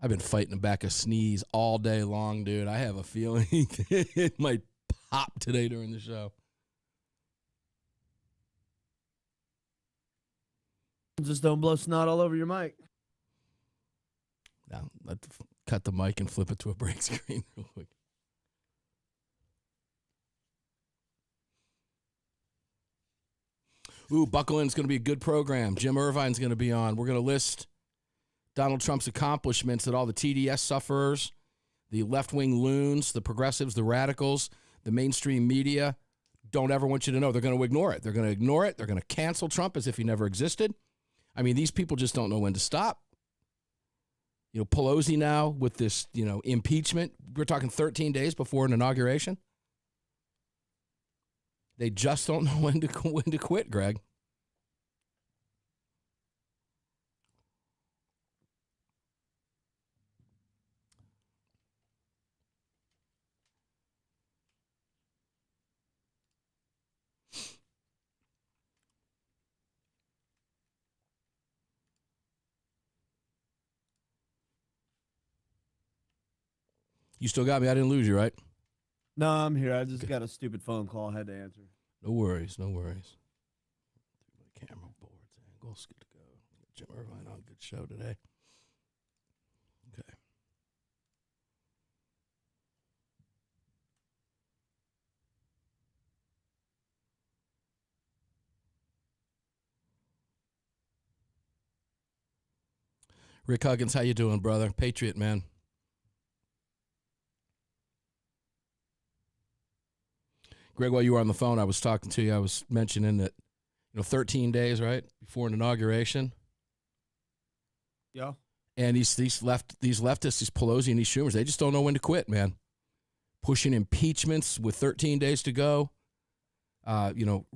I've been fighting back a sneeze all day long, dude. I have a feeling it might pop today during the show. Just don't blow snot all over your mic. Now, let's cut the mic and flip it to a break screen real quick. Ooh, buckle in. It's going to be a good program. Jim Irvine's going to be on. We're going to list Donald Trump's accomplishments that all the TDS sufferers, the left-wing loons, the progressives, the radicals, the mainstream media don't ever want you to know. They're going to ignore it. They're going to ignore it. They're going to cancel Trump as if he never existed. I mean, these people just don't know when to stop. You know, Pelosi now with this, impeachment. We're talking 13 days before an inauguration. They just don't know when to quit, Greg. You still got me. I didn't lose you, right? No, I'm here. I just got a stupid phone call I had to answer. No worries. No worries. Camera boards, angles, good to go. Jim Irvine on. Good show today. Okay. Rick Huggins, how you doing, brother? Patriot, man. Greg, while you were on the phone, I was talking to you. I was mentioning that, 13 days, right, before an inauguration. Yeah. And these leftists, these Pelosi and these Schumers, they just don't know when to quit, man. Pushing impeachments with 13 days to go.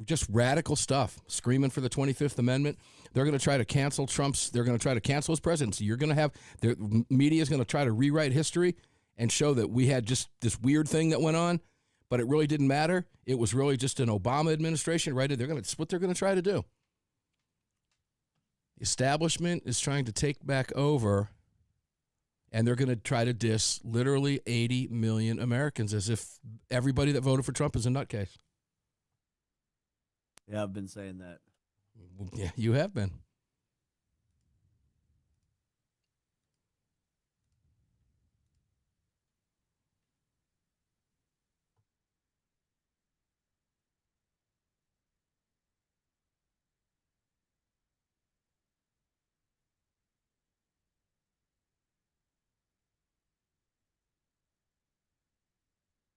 Just radical stuff. Screaming for the 25th Amendment. They're going to try to cancel they're going to try to cancel his presidency. You're going to have, the media is going to try to rewrite history and show that we had just this weird thing that went on. But it really didn't matter. It was really just an Obama administration, right? It's what they're going to try to do. The establishment is trying to take back over, and they're going to try to diss literally 80 million Americans as if everybody that voted for Trump is a nutcase. Yeah, I've been saying that. Yeah, you have been.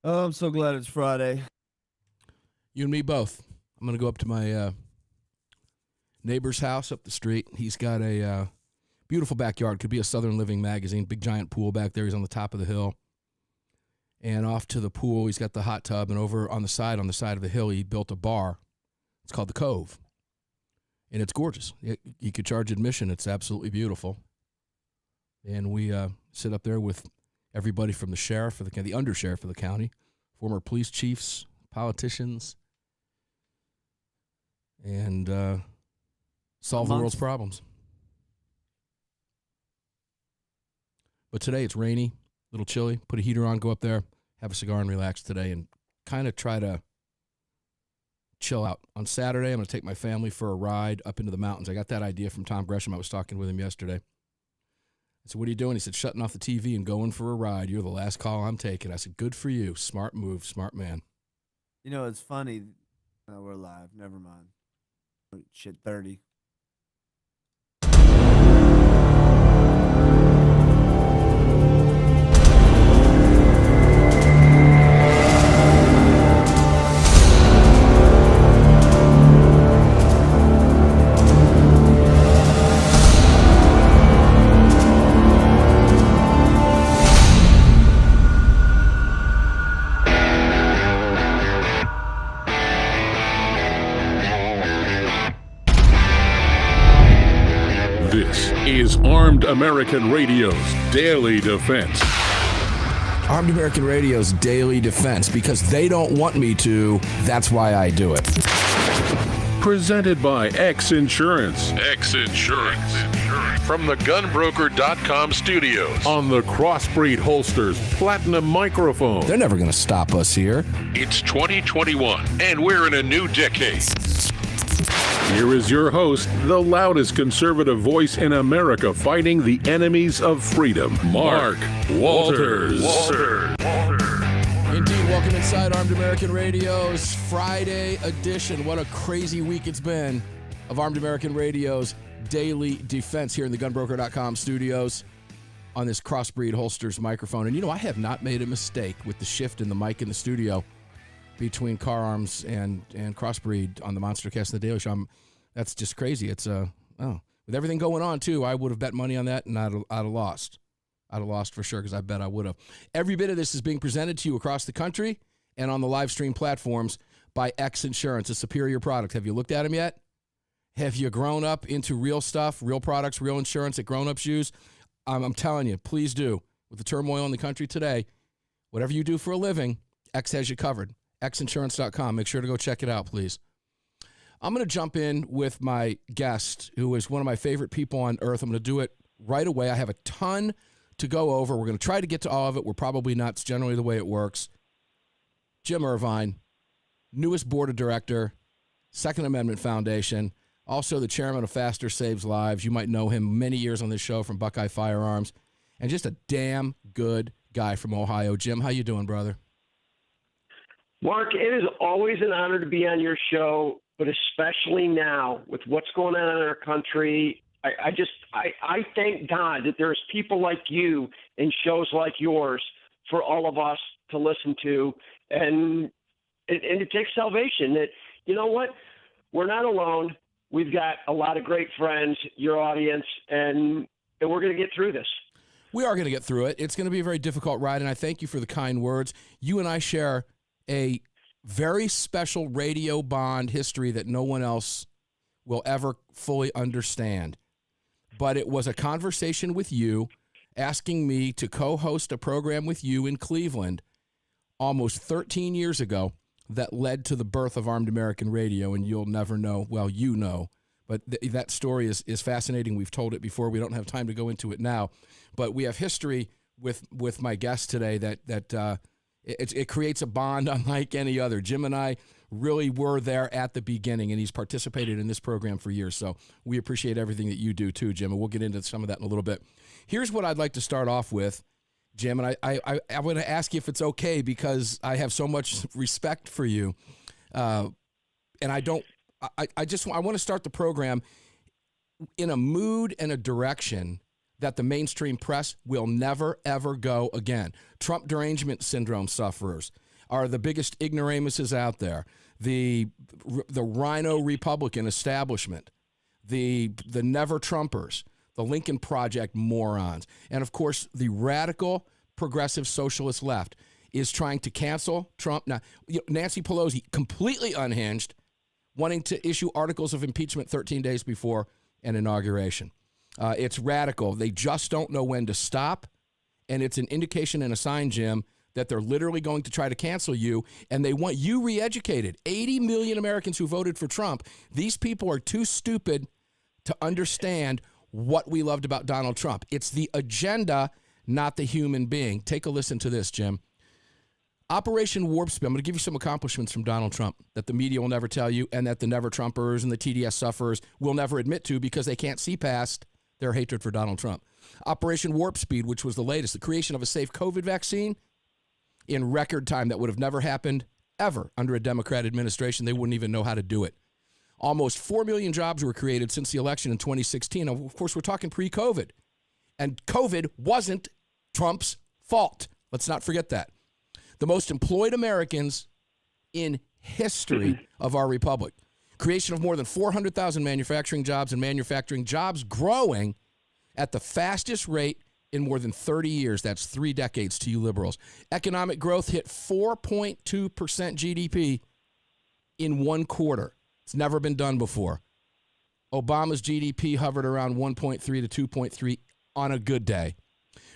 Oh, I'm so glad it's Friday. You and me both. I'm going to go up to my neighbor's house up the street. He's got a beautiful backyard. Could be a Southern Living magazine. Big giant pool back there. He's on the top of the hill. And off to the pool, he's got the hot tub. And over on the side of the hill, he built a bar. It's called the Cove. And it's gorgeous. You could charge admission. It's absolutely beautiful. And we sit up there with everybody from the sheriff, the undersheriff of the county, former police chiefs, politicians, and solve the world's problems. But today it's rainy, a little chilly. Put a heater on, go up there, have a cigar and relax today and kind of try to chill out. On Saturday, I'm going to take my family for a ride up into the mountains. I got that idea from Tom Gresham. I was talking with him yesterday. I said, what are you doing? He said, shutting off the TV and going for a ride. You're the last call I'm taking. I said, good for you. Smart move, smart man. It's funny. No, we're live. Never mind. Shit, 30. This is Armed American Radio's Daily Defense. Armed American Radio's Daily Defense, because they don't want me to, that's why I do it. Presented by X Insurance. X Insurance. from the gunbroker.com studios on the Crossbreed Holsters Platinum microphone. They're never going to stop us here. It's 2021, and we're in a new decade. Here is your host, the loudest conservative voice in America fighting the enemies of freedom, Mark Walters. Indeed, welcome inside Armed American Radio's Friday edition. What a crazy week it's been of Armed American Radio's Daily Defense here in the gunbroker.com studios on this Crossbreed Holsters microphone. And you know, I have not made a mistake with the shift in the mic in the studio between Car Arms and Crossbreed on the Monster Cast and the Daily Show. That's just crazy. It's with everything going on too, I would have bet money on that and I'd have lost. I'd have lost for sure because I bet I would have. Every bit of this is being presented to you across the country and on the live stream platforms by X Insurance, a superior product. Have you looked at them yet? Have you grown up into real stuff, real products, real insurance that grown-ups use? I'm telling you, please do. With the turmoil in the country today, whatever you do for a living, X has you covered. Xinsurance.com. Make sure to go check it out, please. I'm going to jump in with my guest, who is one of my favorite people on earth. I'm going to do it right away. I have a ton to go over. We're going to try to get to all of it. We're probably not. It's generally the way it works. Jim Irvine, newest board of director, Second Amendment Foundation, also the chairman of Faster Saves Lives. You might know him many years on this show from Buckeye Firearms, and just a damn good guy from Ohio. Jim, how you doing, brother? Mark, it is always an honor to be on your show, but especially now with what's going on in our country. I thank God that there's people like you and shows like yours for all of us to listen to, and it takes salvation. That, you know what, we're not alone. We've got a lot of great friends, your audience, and we're going to get through this. We are going to get through it. It's going to be a very difficult ride, and I thank you for the kind words. You and I share a very special radio bond history that no one else will ever fully understand. But it was a conversation with you asking me to co-host a program with you in Cleveland almost 13 years ago that led to the birth of Armed American Radio, and you'll never know. Well, you know, but that story is fascinating. We've told it before. We don't have time to go into it now, but we have history with my guest today that it creates a bond unlike any other. Jim and I really were there at the beginning, and he's participated in this program for years, so we appreciate everything that you do too, Jim, and we'll get into some of that in a little bit. Here's what I'd like to start off with, Jim, and I want to ask you if it's okay because I have so much respect for you, and I want to start the program in a mood and a direction that the mainstream press will never, ever go again. Trump derangement syndrome sufferers are the biggest ignoramuses out there. The rhino Republican establishment, the never Trumpers, the Lincoln Project morons, and of course the radical progressive socialist left is trying to cancel Trump. Now, Nancy Pelosi, completely unhinged, wanting to issue articles of impeachment 13 days before an inauguration. It's radical. They just don't know when to stop, and it's an indication and a sign, Jim, that they're literally going to try to cancel you, and they want you re-educated. 80 million Americans who voted for Trump, these people are too stupid to understand what we loved about Donald Trump. It's the agenda, not the human being. Take a listen to this, Jim. Operation Warp Speed. I'm going to give you some accomplishments from Donald Trump that the media will never tell you and that the never Trumpers and the TDS sufferers will never admit to because they can't see past their hatred for Donald Trump. Operation Warp Speed, which was the latest, the creation of a safe COVID vaccine in record time that would have never happened ever under a Democrat administration. They wouldn't even know how to do it. Almost 4 million jobs were created since the election in 2016. Of course, we're talking pre-COVID. And COVID wasn't Trump's fault. Let's not forget that. The most employed Americans in history of our republic. Creation of more than 400,000 manufacturing jobs, and manufacturing jobs growing at the fastest rate in more than 30 years. That's 3 decades to you liberals. Economic growth hit 4.2% GDP in 1 quarter. It's never been done before. Obama's GDP hovered around 1.3 to 2.3 on a good day.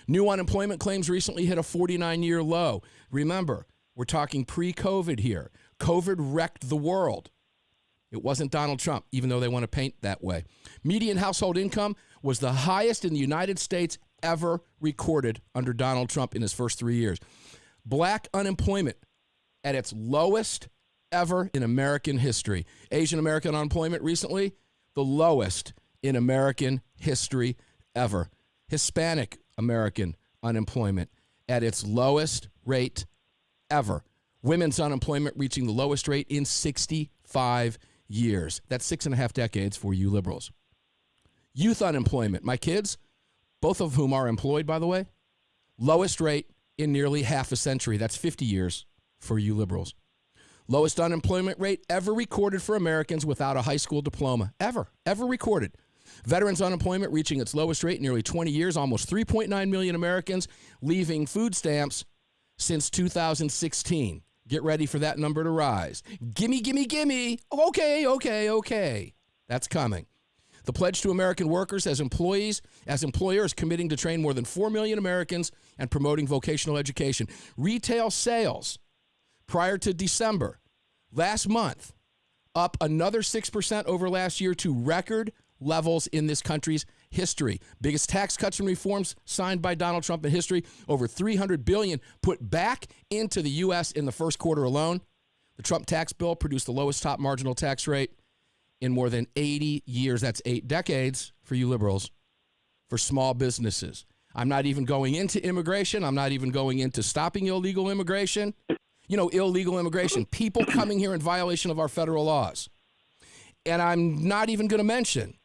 New unemployment claims recently hit a 49-year low. Remember, we're talking pre-COVID here. COVID wrecked the world. It wasn't Donald Trump, even though they want to paint that way. Median household income was the highest in the United States ever recorded under Donald Trump in his first 3 years. Black unemployment at its lowest ever in American history. Asian American unemployment recently, the lowest in American history ever. Hispanic American unemployment at its lowest rate ever. Women's unemployment reaching the lowest rate in 65 years. That's 6.5 decades for you liberals. Youth unemployment. My kids, both of whom are employed, by the way, lowest rate in nearly half a century. That's 50 years for you liberals. Lowest unemployment rate ever recorded for Americans without a high school diploma. Ever recorded. Veterans unemployment reaching its lowest rate in nearly 20 years. Almost 3.9 million Americans leaving food stamps since 2016. Get ready for that number to rise. Gimme, gimme, gimme. Okay. That's coming. The pledge to American workers as employers committing to train more than 4 million Americans and promoting vocational education. Retail sales prior to December, last month, up another 6% over last year to record levels in this country's history. Biggest tax cuts and reforms signed by Donald Trump in history. Over $300 billion put back into the U.S. in the first quarter alone. The Trump tax bill produced the lowest top marginal tax rate in more than 80 years. That's 8 decades for you liberals, for small businesses. I'm not even going into immigration. I'm not even going into stopping illegal immigration. You know, illegal immigration, people coming here in violation of our federal laws. And I'm not even going to mention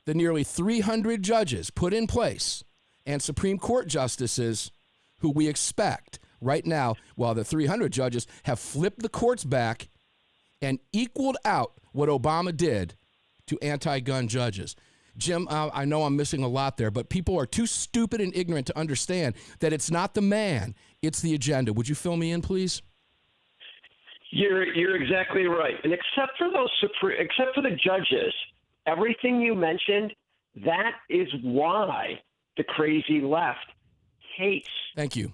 the nearly 300 judges put in place and Supreme Court justices who we expect right now, while the 300 judges have flipped the courts back and equaled out what Obama did to anti-gun judges. Jim, I know I'm missing a lot there, but people are too stupid and ignorant to understand that it's not the man, it's the agenda. Would you fill me in, please? You're exactly right. And except for the judges, everything you mentioned, that is why the crazy left hates Thank you.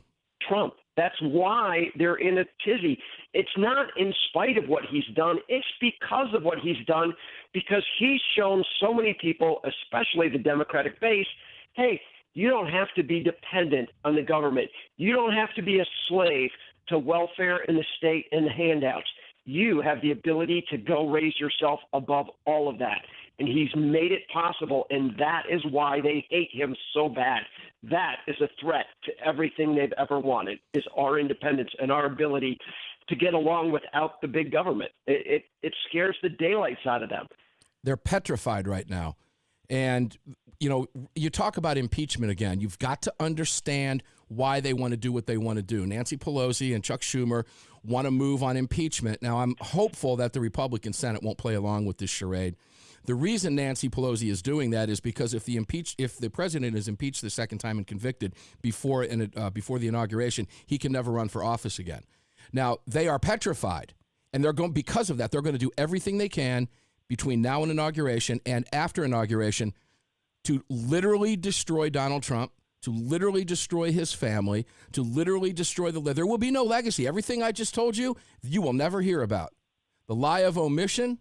Trump. That's why they're in a tizzy. It's not in spite of what he's done. It's because of what he's done, because he's shown so many people, especially the Democratic base, hey, you don't have to be dependent on the government. You don't have to be a slave to welfare in the state and the handouts. You have the ability to go raise yourself above all of that. And he's made it possible, and that is why they hate him so bad. That is a threat to everything they've ever wanted, is our independence and our ability to get along without the big government. It scares the daylights out of them. They're petrified right now. And, you know, you talk about impeachment again. You've got to understand why they want to do what they want to do. Nancy Pelosi and Chuck Schumer want to move on impeachment. Now, I'm hopeful that the Republican Senate won't play along with this charade. The reason Nancy Pelosi is doing that is because if the president is impeached the second time and convicted before the inauguration, he can never run for office again. Now, they are petrified, and because of that, they're going to do everything they can between now and inauguration and after inauguration to literally destroy Donald Trump, to literally destroy his family, to literally destroy there will be no legacy. Everything I just told you, you will never hear about. The lie of omission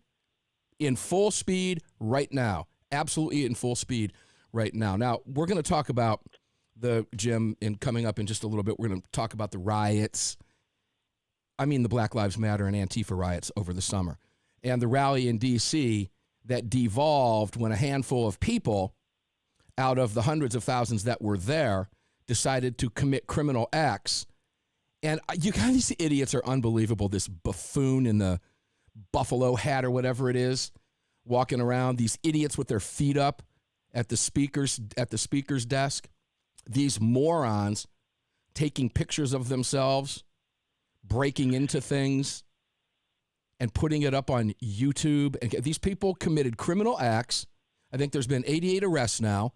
in full speed right now. Absolutely in full speed right now. Now, we're going to talk about Jim, coming up in just a little bit, we're going to talk about the riots. I mean the Black Lives Matter and Antifa riots over the summer. And the rally in D.C. that devolved when a handful of people out of the hundreds of thousands that were there decided to commit criminal acts. And these idiots are unbelievable. This buffoon in the buffalo hat or whatever it is, walking around, these idiots with their feet up at the speaker's desk, these morons taking pictures of themselves, breaking into things, and putting it up on YouTube. And these people committed criminal acts. I think there's been 88 arrests now.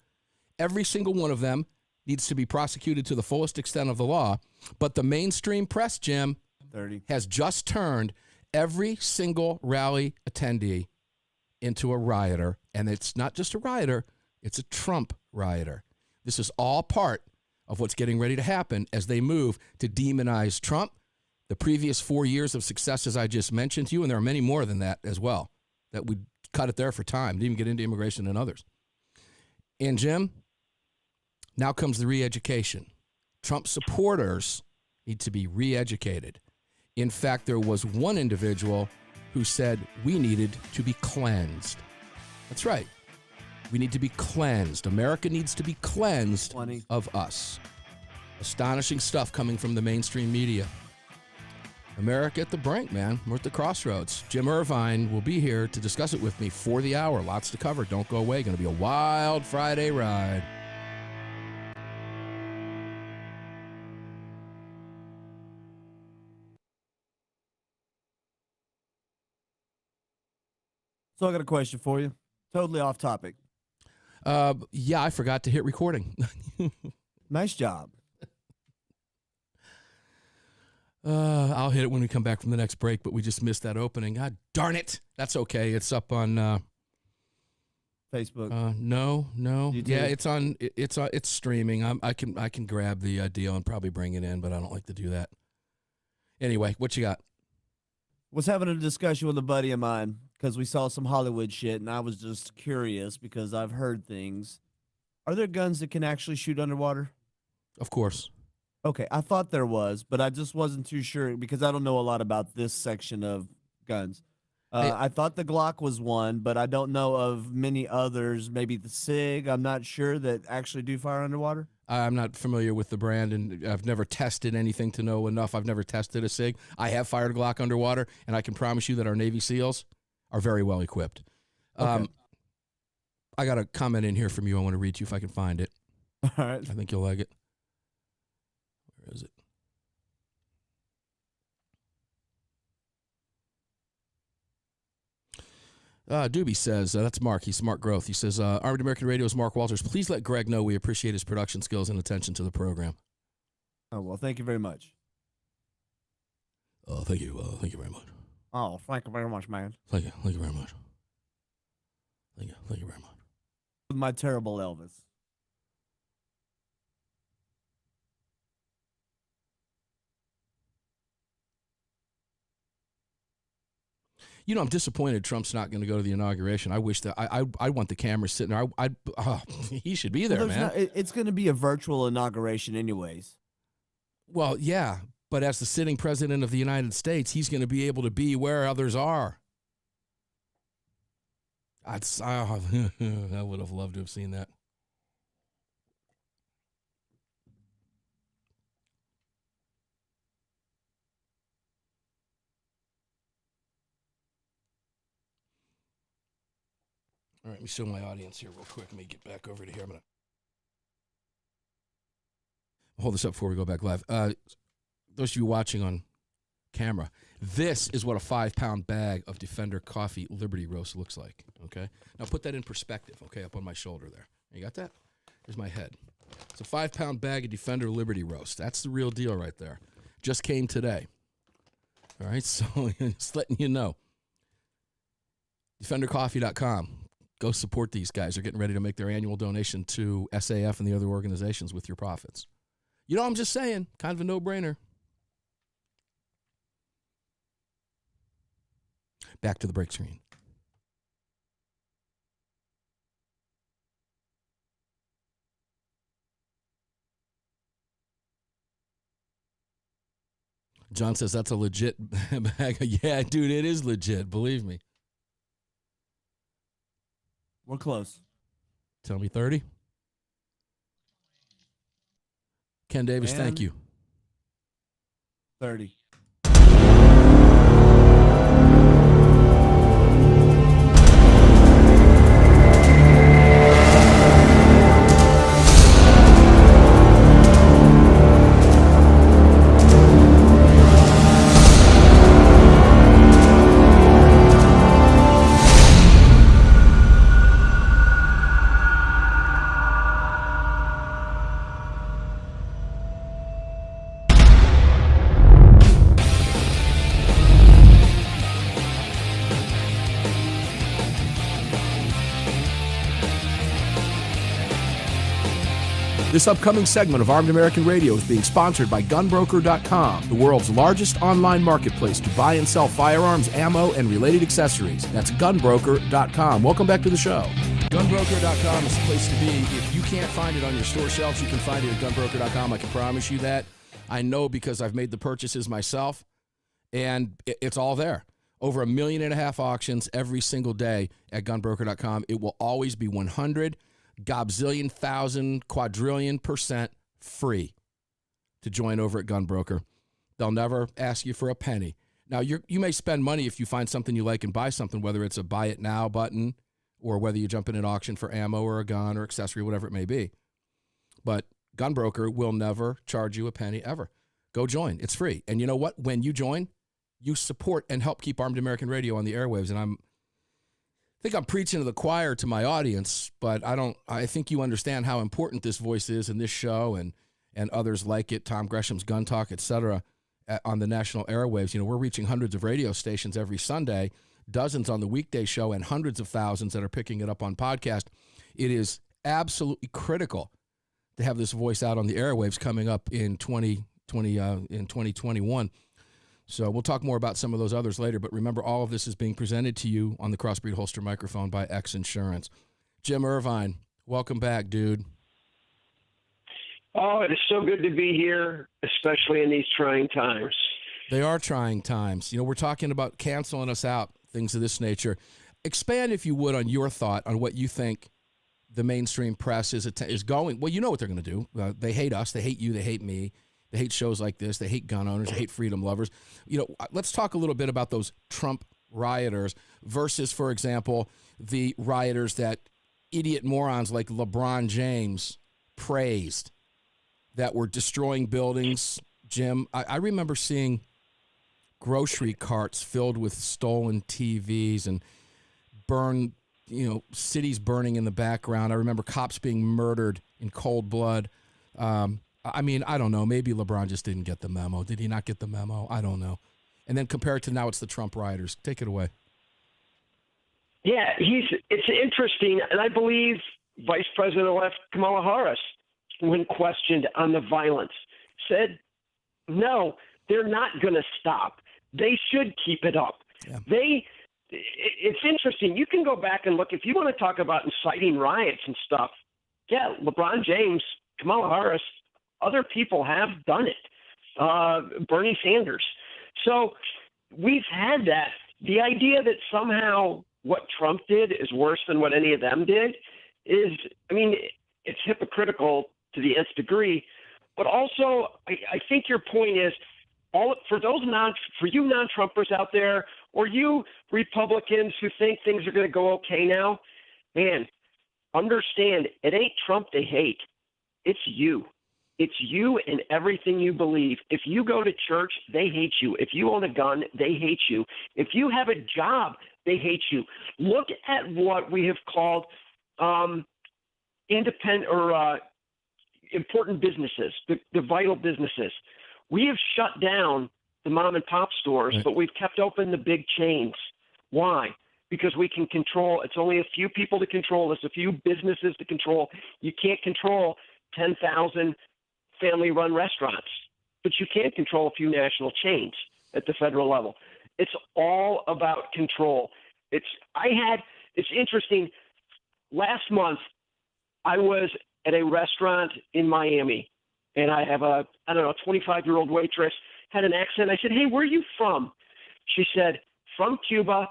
Every single one of them needs to be prosecuted to the fullest extent of the law. But the mainstream press, Jim, 30 has just turned every single rally attendee into a rioter. And it's not just a rioter, it's a Trump rioter. This is all part of what's getting ready to happen as they move to demonize Trump, the previous 4 years of successes I just mentioned to you, and there are many more than that as well. that we cut it there for time. Didn't even get into immigration and others. And Jim, now comes the re-education. Trump supporters need to be re-educated. In fact, there was one individual who said we needed to be cleansed. That's right. We need to be cleansed. America needs to be cleansed of us. Astonishing stuff coming from the mainstream media. America at the brink, man. We're at the crossroads. Jim Irvine will be here to discuss it with me for the hour. Lots to cover. Don't go away. Going to be a wild Friday ride. So I got a question for you. Totally off topic. Yeah, I forgot to hit recording. Nice job. I'll hit it when we come back from the next break, but we just missed that opening. God darn it. That's okay. It's up on Facebook. No. YouTube? Yeah, it's streaming. I can grab the deal and probably bring it in, but I don't like to do that. Anyway, what you got? Was having a discussion with a buddy of mine because we saw some Hollywood shit, and I was just curious because I've heard things. Are there guns that can actually shoot underwater? Of course. Okay, I thought there was, but I just wasn't too sure because I don't know a lot about this section of guns. I thought the Glock was one, but I don't know of many others. Maybe the SIG, I'm not sure, that actually do fire underwater. I'm not familiar with the brand, and I've never tested anything to know enough. I've never tested a SIG. I have fired a Glock underwater, and I can promise you that our Navy SEALs are very well equipped. Okay. I got a comment in here from you I want to read to you if I can find it. All right. I think you'll like it. Where is it? Doobie says, that's Mark. He's Smart Growth. He says, Armored American Radio's Mark Walters. Please let Greg know we appreciate his production skills and attention to the program. Oh, well, thank you very much. Thank you. Thank you very much. Oh, thank you very much, man. Thank you. Thank you very much. Thank you. Thank you very much. With my terrible Elvis. You know, I'm disappointed Trump's not going to go to the inauguration. I wish that I want the cameras sitting there. He should be there, man. It's going to be a virtual inauguration anyways. Well, yeah, but as the sitting president of the United States, he's going to be able to be where others are. I would have loved to have seen that. All right, let me show my audience here real quick. Let me get back over to here. I'm going to hold this up before we go back live. Those of you watching on camera, this is what a 5-pound bag of Defender Coffee Liberty Roast looks like, okay? Now put that in perspective, okay, up on my shoulder there. You got that? Here's my head. It's a 5-pound bag of Defender Liberty Roast. That's the real deal right there. Just came today. All right, so just letting you know. DefenderCoffee.com. Go support these guys. They're getting ready to make their annual donation to SAF and the other organizations with your profits. You know, I'm just saying, kind of a no-brainer. Back to the break screen. John says that's a legit bag. Yeah, dude, it is legit. Believe me. We're close. Tell me 30. Ken Davis, thank you. 30. This upcoming segment of Armed American Radio is being sponsored by Gunbroker.com, the world's largest online marketplace to buy and sell firearms, ammo, and related accessories. That's Gunbroker.com. Welcome back to the show. Gunbroker.com is the place to be. If you can't find it on your store shelves, you can find it at Gunbroker.com. I can promise you that. I know because I've made the purchases myself, and it's all there. Over 1.5 million auctions every single day at Gunbroker.com. It will always be 100 gobzillion, thousand, quadrillion % free to join over at Gunbroker. They'll never ask you for a penny. Now, you may spend money if you find something you like and buy something, whether it's a buy it now button or whether you jump in an auction for ammo or a gun or accessory, whatever it may be. But Gunbroker will never charge you a penny ever. Go join. It's free. And you know what? When you join, you support and help keep Armed American Radio on the airwaves. And I think I'm preaching to the choir to my audience, but I think you understand how important this voice is in this show and others like it, Tom Gresham's Gun Talk, etc., on the national airwaves. You know, we're reaching hundreds of radio stations every Sunday, dozens on the weekday show, and hundreds of thousands that are picking it up on podcast. It is absolutely critical to have this voice out on the airwaves coming up in 2021. So we'll talk more about some of those others later, but remember, all of this is being presented to you on the Crossbreed Holster microphone by X Insurance. Jim Irvine, welcome back, dude. Oh, it is so good to be here, especially in these trying times. They are trying times. You know, we're talking about canceling us out, things of this nature. Expand, if you would, on your thought on what you think the mainstream press is going. Well, you know what they're going to do. They hate us. They hate you. They hate me. They hate shows like this. They hate gun owners. They hate freedom lovers. You know, let's talk a little bit about those Trump rioters versus, for example, the rioters that idiot morons like LeBron James praised that were destroying buildings. Jim, I remember seeing grocery carts filled with stolen TVs and cities burning in the background. I remember cops being murdered in cold blood. I mean, I don't know. Maybe LeBron just didn't get the memo. Did he not get the memo? I don't know. And then compare it to now, it's the Trump rioters. Take it away. Yeah, it's interesting, and I believe Vice President-elect Kamala Harris, when questioned on the violence, said, no, they're not going to stop. They should keep it up. Yeah. It's interesting. You can go back and look. If you want to talk about inciting riots and stuff, yeah, LeBron James, Kamala Harris, other people have done it. Bernie Sanders. So we've had that. The idea that somehow what Trump did is worse than what any of them did is, I mean, it's hypocritical to the nth degree. But also, I think your point is, for you non-Trumpers out there, or you Republicans who think things are going to go okay now, man, understand it ain't Trump they hate. It's you. It's you and everything you believe. If you go to church, they hate you. If you own a gun, they hate you. If you have a job, they hate you. Look at what we have called independent or important businesses, the vital businesses. We have shut down the mom and pop stores, right, but we've kept open the big chains. Why? Because we can control. It's only a few people to control this, a few businesses to control. You can't control 10,000 family-run restaurants, but you can control a few national chains at the federal level. It's all about control. It's interesting. Last month, I was at a restaurant in Miami, and I have a 25-year-old waitress, had an accent. I said, hey, where are you from? She said, from Cuba.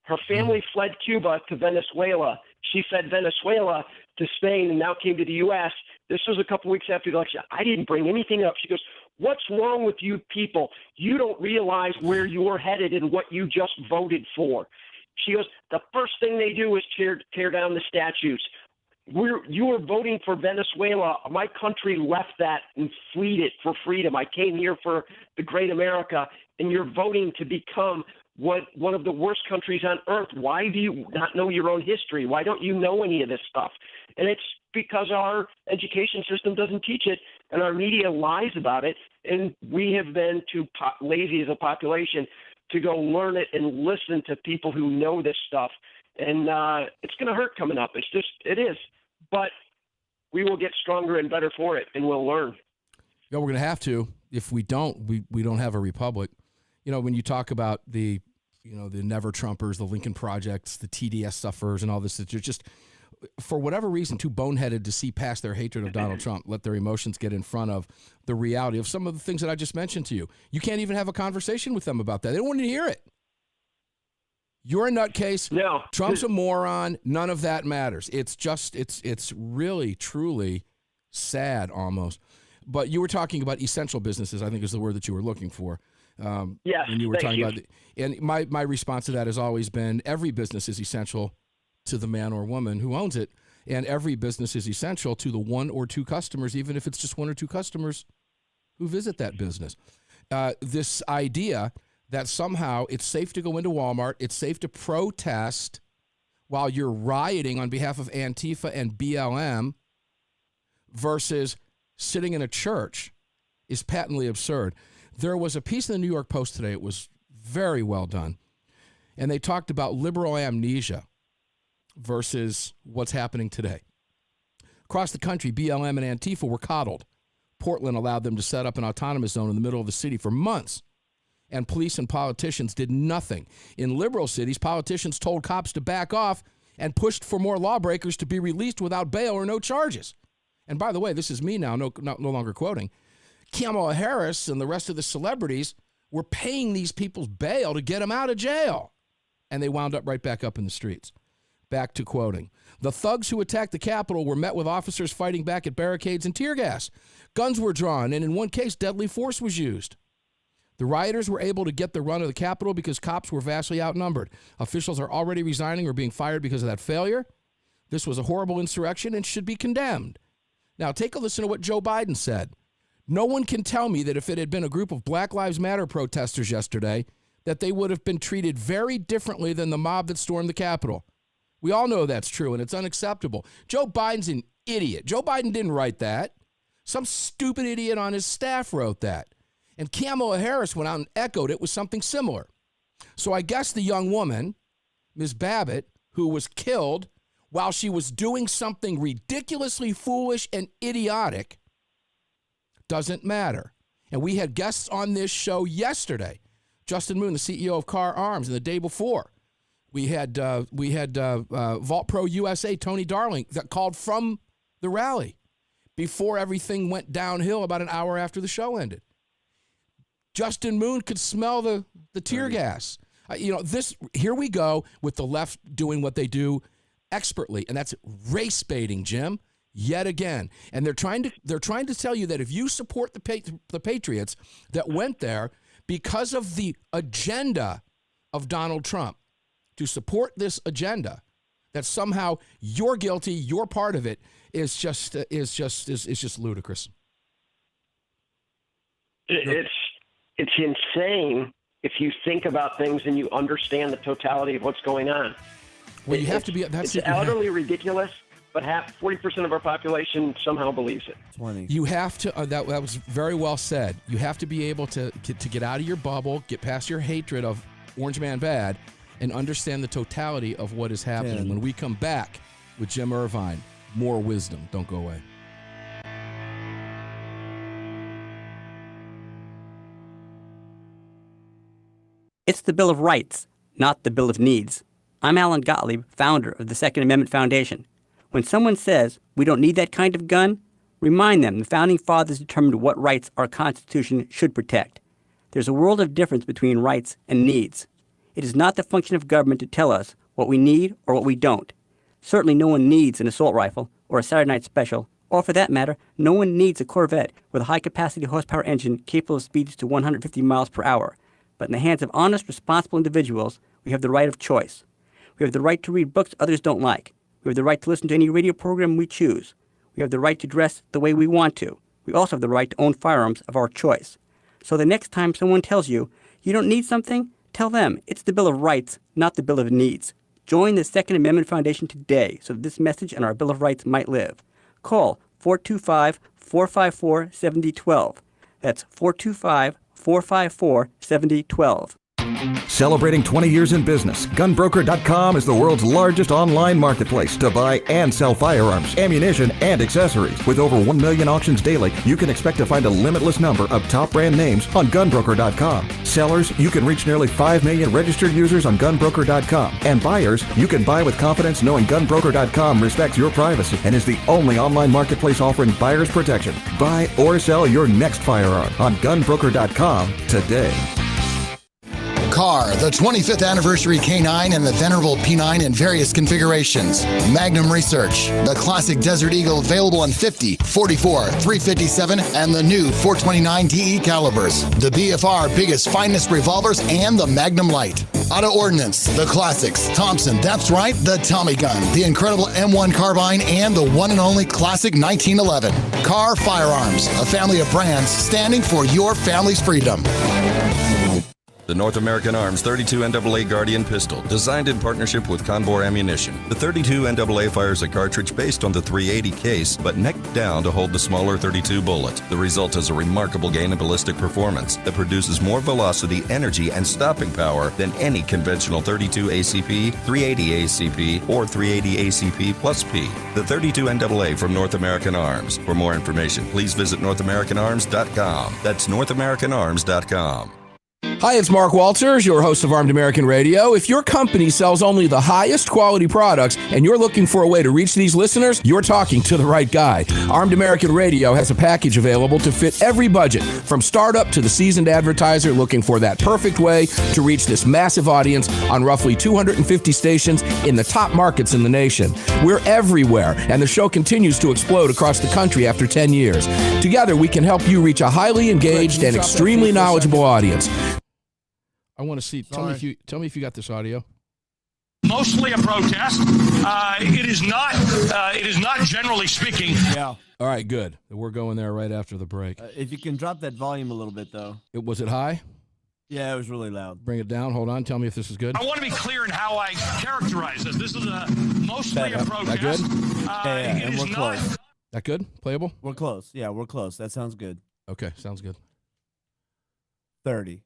Her family fled Cuba to Venezuela. She fled Venezuela to Spain and now came to the U.S. This was a couple weeks after the election. I didn't bring anything up. She goes, what's wrong with you people? You don't realize where you're headed and what you just voted for. She goes, the first thing they do is tear down the statues. You were voting for Venezuela. My country left that and fled it for freedom. I came here for the great America, and you're voting to become one of the worst countries on earth. Why do you not know your own history? Why don't you know any of this stuff? And it's because our education system doesn't teach it, and our media lies about it, and we have been too lazy as a population to go learn it and listen to people who know this stuff. And it's going to hurt coming up. It is. But we will get stronger and better for it, and we'll learn. Yeah, we're going to have to. If we don't, we don't have a republic. You know, when you talk about the Never Trumpers, the Lincoln Projects, the TDS sufferers, and all this, they're just, for whatever reason, too boneheaded to see past their hatred of Donald Trump, let their emotions get in front of the reality of some of the things that I just mentioned to you. You can't even have a conversation with them about that. They don't want to hear it. You're a nutcase. No. Trump's a moron. None of that matters. It's just, it's really, truly sad almost. But you were talking about essential businesses, I think is the word that you were looking for. Yes, when you were thank talking you. about and my response to that has always been every business is essential to the man or woman who owns it, and every business is essential to the one or two customers, even if it's just one or two customers who visit that business. This idea that somehow it's safe to go into Walmart, it's safe to protest while you're rioting on behalf of Antifa and BLM versus sitting in a church is patently absurd. There was a piece in the New York Post today. It was very well done. And they talked about liberal amnesia versus what's happening today. Across the country, BLM and Antifa were coddled. Portland allowed them to set up an autonomous zone in the middle of the city for months. And police and politicians did nothing. In liberal cities, politicians told cops to back off and pushed for more lawbreakers to be released without bail or no charges. And by the way, this is me now, no longer quoting. Kamala Harris and the rest of the celebrities were paying these people's bail to get them out of jail. And they wound up right back up in the streets. Back to quoting. The thugs who attacked the Capitol were met with officers fighting back at barricades and tear gas. Guns were drawn, and in one case, deadly force was used. The rioters were able to get the run of the Capitol because cops were vastly outnumbered. Officials are already resigning or being fired because of that failure. This was a horrible insurrection and should be condemned. Now, take a listen to what Joe Biden said. No one can tell me that if it had been a group of Black Lives Matter protesters yesterday, that they would have been treated very differently than the mob that stormed the Capitol. We all know that's true, and it's unacceptable. Joe Biden's an idiot. Joe Biden didn't write that. Some stupid idiot on his staff wrote that. And Kamala Harris went out and echoed it with something similar. So I guess the young woman, Ms. Babbitt, who was killed while she was doing something ridiculously foolish and idiotic, doesn't matter. And we had guests on this show yesterday. Justin Moon, the CEO of Car Arms, and the day before. We had Vault Pro USA, Tony Darling, that called from the rally before everything went downhill about an hour after the show ended. Justin Moon could smell the tear gas. Here we go with the left doing what they do expertly, and that's race baiting, Jim, yet again. And they're trying to tell you that if you support the Patriots that went there because of the agenda of Donald Trump, to support this agenda, that somehow you're guilty, you're part of it, is just ludicrous. It's insane if you think about things and you understand the totality of what's going on. Well, you have to be. It's utterly ridiculous, but 40% of our population somehow believes it. 20. You have to. That was very well said. You have to be able to get out of your bubble, get past your hatred of Orange Man Bad, and understand the totality of what is happening. 10. When we come back with Jim Irvine, more wisdom. Don't go away. It's the Bill of Rights, not the Bill of Needs. I'm Alan Gottlieb, founder of the Second Amendment Foundation. When someone says we don't need that kind of gun, remind them the Founding Fathers determined what rights our Constitution should protect. There's a world of difference between rights and needs. It is not the function of government to tell us what we need or what we don't. Certainly no one needs an assault rifle or a Saturday night special, or for that matter, no one needs a Corvette with a high-capacity horsepower engine capable of speeds to 150 miles per hour. But in the hands of honest, responsible individuals, we have the right of choice. We have the right to read books others don't like. We have the right to listen to any radio program we choose. We have the right to dress the way we want to. We also have the right to own firearms of our choice. So the next time someone tells you, you don't need something, tell them it's the Bill of Rights, not the Bill of Needs. Join the Second Amendment Foundation today so that this message and our Bill of Rights might live. Call 425-454-7012. That's 425-454-7012. Celebrating 20 years in business, GunBroker.com is the world's largest online marketplace to buy and sell firearms, ammunition, and accessories. With over 1 million auctions daily, you can expect to find a limitless number of top brand names on GunBroker.com. Sellers, you can reach nearly 5 million registered users on GunBroker.com. And buyers, you can buy with confidence knowing GunBroker.com respects your privacy and is the only online marketplace offering buyers protection. Buy or sell your next firearm on GunBroker.com today. Car, the 25th anniversary K9 and the venerable P9 in various configurations. Magnum Research, the classic Desert Eagle available in 50, 44, 357, and the new 429 DE calibers. The BFR biggest finest revolvers and the Magnum Light. Auto Ordnance, the classics. Thompson, that's right, the Tommy gun, the incredible M1 carbine, and the one and only classic 1911. Car Firearms, a family of brands standing for your family's freedom. The North American Arms 32 NAA Guardian pistol, designed in partnership with Conbor Ammunition. The 32 NAA fires a cartridge based on the 380 case, but necked down to hold the smaller 32 bullet. The result is a remarkable gain in ballistic performance that produces more velocity, energy, and stopping power than any conventional 32 ACP, 380 ACP, or 380 ACP plus P. The 32 NAA from North American Arms. For more information, please visit NorthAmericanArms.com. That's NorthAmericanArms.com. Hi, it's Mark Walters, your host of Armed American Radio. If your company sells only the highest quality products and you're looking for a way to reach these listeners, you're talking to the right guy. Armed American Radio has a package available to fit every budget, from startup to the seasoned advertiser looking for that perfect way to reach this massive audience on roughly 250 stations in the top markets in the nation. We're everywhere, and the show continues to explode across the country after 10 years. Together, we can help you reach a highly engaged and extremely knowledgeable audience. I want to see. Tell me if you got this audio. Mostly a protest. It is not. It is not generally speaking. Yeah. All right, good. We're going there right after the break. If you can drop that volume a little bit, though. Was it high? Yeah, it was really loud. Bring it down. Hold on. Tell me if this is good. I want to be clear in how I characterize this. This is mostly a protest. That good? Yeah, and we're close. That good? Playable? We're close. Yeah, we're close. That sounds good. Okay, sounds good. 30.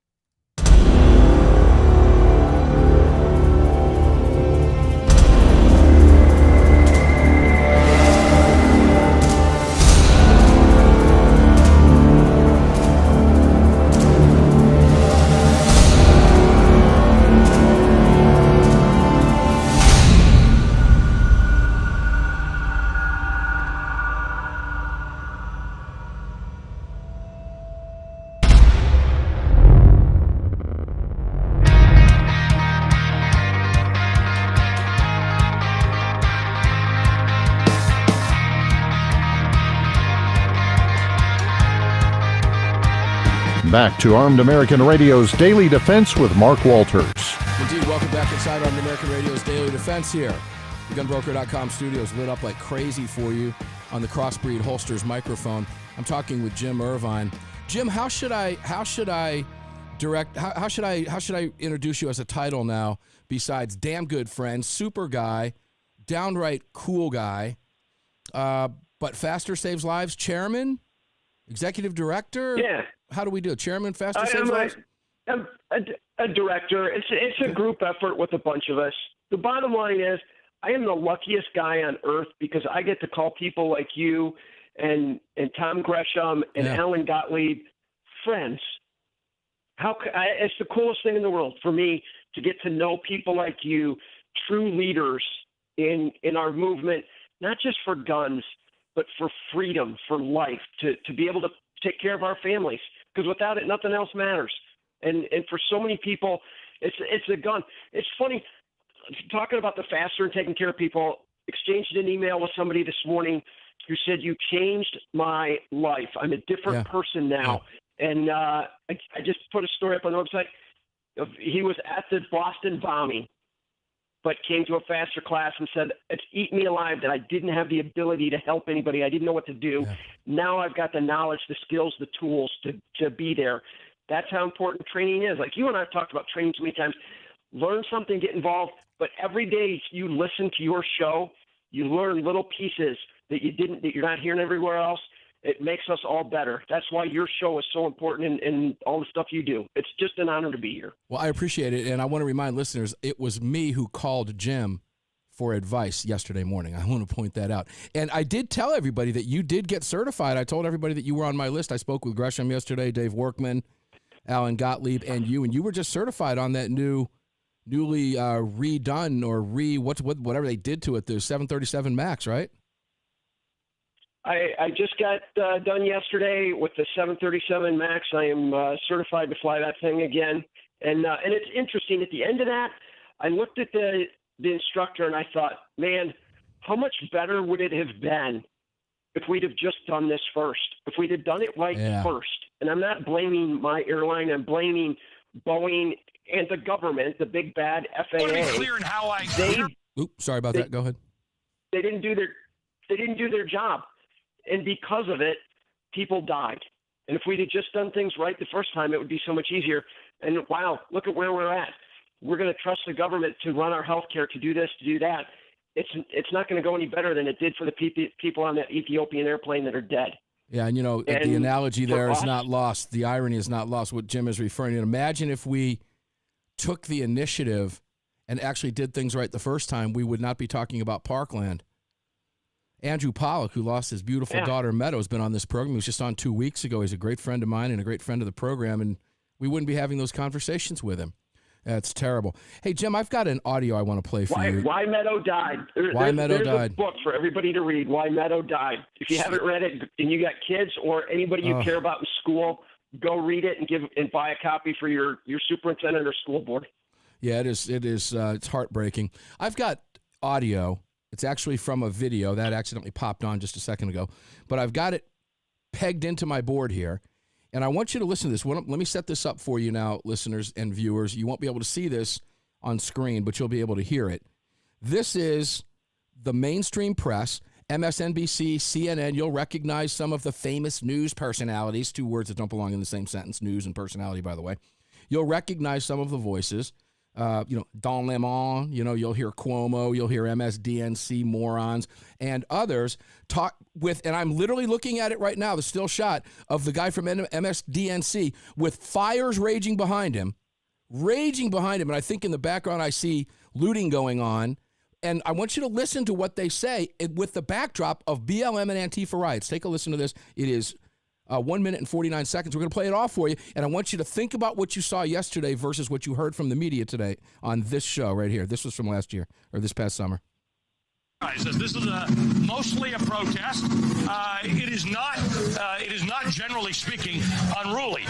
Back to Armed American Radio's Daily Defense with Mark Walters. Indeed, welcome back inside Armed American Radio's Daily Defense here. The GunBroker.com studios lit up like crazy for you on the Crossbreed Holsters microphone. I'm talking with Jim Irvine. Jim, how should I introduce you as a title now besides damn good friend, super guy, downright cool guy, but faster saves lives, chairman, executive director? Yeah. How do we do it? Chairman, faster saves lives? I'm a director. It's a group effort with a bunch of us. The bottom line is I am the luckiest guy on earth because I get to call people like you and Tom Gresham and Alan Gottlieb friends. It's the coolest thing in the world for me to get to know people like you, true leaders in our movement, not just for guns, but for freedom, for life, to be able to take care of our families. Because without it, nothing else matters. And for so many people, it's a gun. It's funny, talking about the faster and taking care of people, exchanged an email with somebody this morning who said, you changed my life. I'm a different person now. Yeah. And I just put a story up on the website. He was at the Boston bombing, but came to a faster class and said, it's eaten me alive that I didn't have the ability to help anybody. I didn't know what to do. Yeah. Now I've got the knowledge, the skills, the tools to be there. That's how important training is. Like you and I have talked about training too many times. Learn something, get involved. But every day you listen to your show, you learn little pieces that you're not hearing everywhere else. It makes us all better. That's why your show is so important and all the stuff you do. It's just an honor to be here. Well, I appreciate it, and I want to remind listeners, it was me who called Jim for advice yesterday morning. I want to point that out. And I did tell everybody that you did get certified. I told everybody that you were on my list. I spoke with Gresham yesterday, Dave Workman, Alan Gottlieb, and you were just certified on that newly redone or whatever they did to it, the 737 MAX, right? I just got done yesterday with the 737 MAX. I am certified to fly that thing again. And it's interesting. At the end of that, I looked at the instructor and I thought, man, how much better would it have been if we'd have just done this first, if we'd have done it right first. And I'm not blaming my airline. I'm blaming Boeing and the government, the big bad FAA. I want to be clear in how I. Oops, sorry about that. Go ahead. They didn't do their job. And because of it, people died. And if we'd have just done things right the first time, it would be so much easier. And wow, look at where we're at. We're going to trust the government to run our health care, to do this, to do that. It's not going to go any better than it did for the people on that Ethiopian airplane that are dead. Yeah, and the analogy there is not lost. The irony is not lost, what Jim is referring to. Imagine if we took the initiative and actually did things right the first time, we would not be talking about Parkland. Andrew Pollack, who lost his beautiful daughter, Meadow, has been on this program. He was just on 2 weeks ago. He's a great friend of mine and a great friend of the program, and we wouldn't be having those conversations with him. That's terrible. Hey, Jim, I've got an audio I want to play for you. Why Meadow Died. There's a book for everybody to read, Why Meadow Died. If you haven't read it and you got kids or anybody you care about in school, go read it and buy a copy for your superintendent or school board. Yeah, it is. It's heartbreaking. I've got audio. It's actually from a video that accidentally popped on just a second ago, but I've got it pegged into my board here, and I want you to listen to this. Let me set this up for you now, listeners and viewers. You won't be able to see this on screen, but you'll be able to hear it. This is the mainstream press, MSNBC, CNN. You'll recognize some of the famous news personalities, two words that don't belong in the same sentence, news and personality, by the way. You'll recognize some of the voices. Don Lemon, you'll hear Cuomo, you'll hear MSDNC morons, and others talk with, and I'm literally looking at it right now, the still shot of the guy from MSDNC with fires raging behind him, and I think in the background I see looting going on, and I want you to listen to what they say with the backdrop of BLM and Antifa riots. Take a listen to this. It is 1 minute and 49 seconds. We're going to play it off for you, and I want you to think about what you saw yesterday versus what you heard from the media today on this show right here. This was from last year, or this past summer. This is mostly a protest. It is not generally speaking unruly.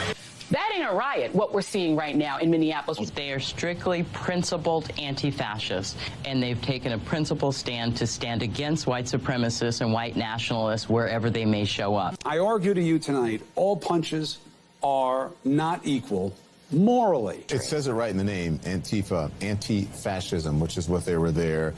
That ain't a riot, what we're seeing right now in Minneapolis. They are strictly principled anti-fascists, and they've taken a principled stand to stand against white supremacists and white nationalists wherever they may show up. I argue to you tonight, all punches are not equal morally. It says it right in the name, Antifa, anti-fascism, which is what they were there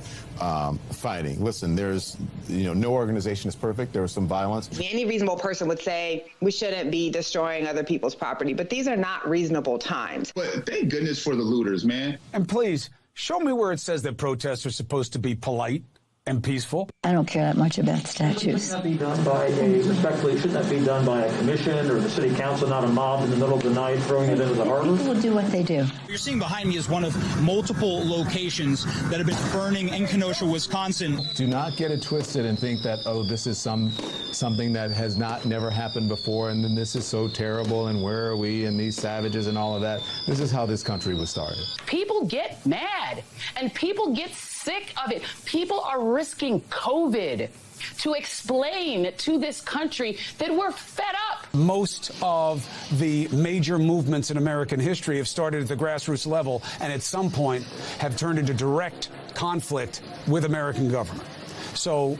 fighting. Listen, there's, no organization is perfect. There was some violence. Any reasonable person would say we shouldn't be destroying other people's property, but these are not reasonable times. But thank goodness for the looters, man. And please, show me where it says that protests are supposed to be polite and peaceful. I don't care that much about statues. Shouldn't that be done by shouldn't that be done by a commission or the city council, not a mob in the middle of the night throwing it into the harbor? People will do what they do. What you're seeing behind me is one of multiple locations that have been burning in Kenosha, Wisconsin. Do not get it twisted and think that, this is something that has never happened before, and then this is so terrible, and where are we, and these savages and all of that. This is how this country was started. People get mad, and people get sick of it. People are risking COVID to explain to this country that we're fed up. Most of the major movements in American history have started at the grassroots level and at some point have turned into direct conflict with American government. So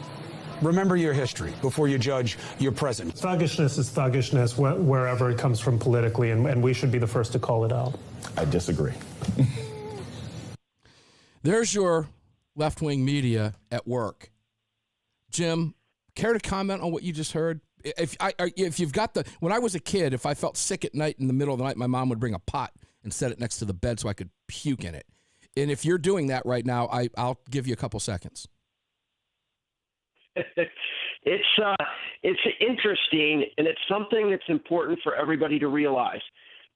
remember your history before you judge your present. Thuggishness is thuggishness wherever it comes from politically, and we should be the first to call it out. I disagree. There's your left-wing media at work. Jim, care to comment on what you just heard? If you've got when I was a kid, if I felt sick at night in the middle of the night, my mom would bring a pot and set it next to the bed so I could puke in it. And if you're doing that right now, I'll give you a couple seconds. It's interesting, and it's something that's important for everybody to realize,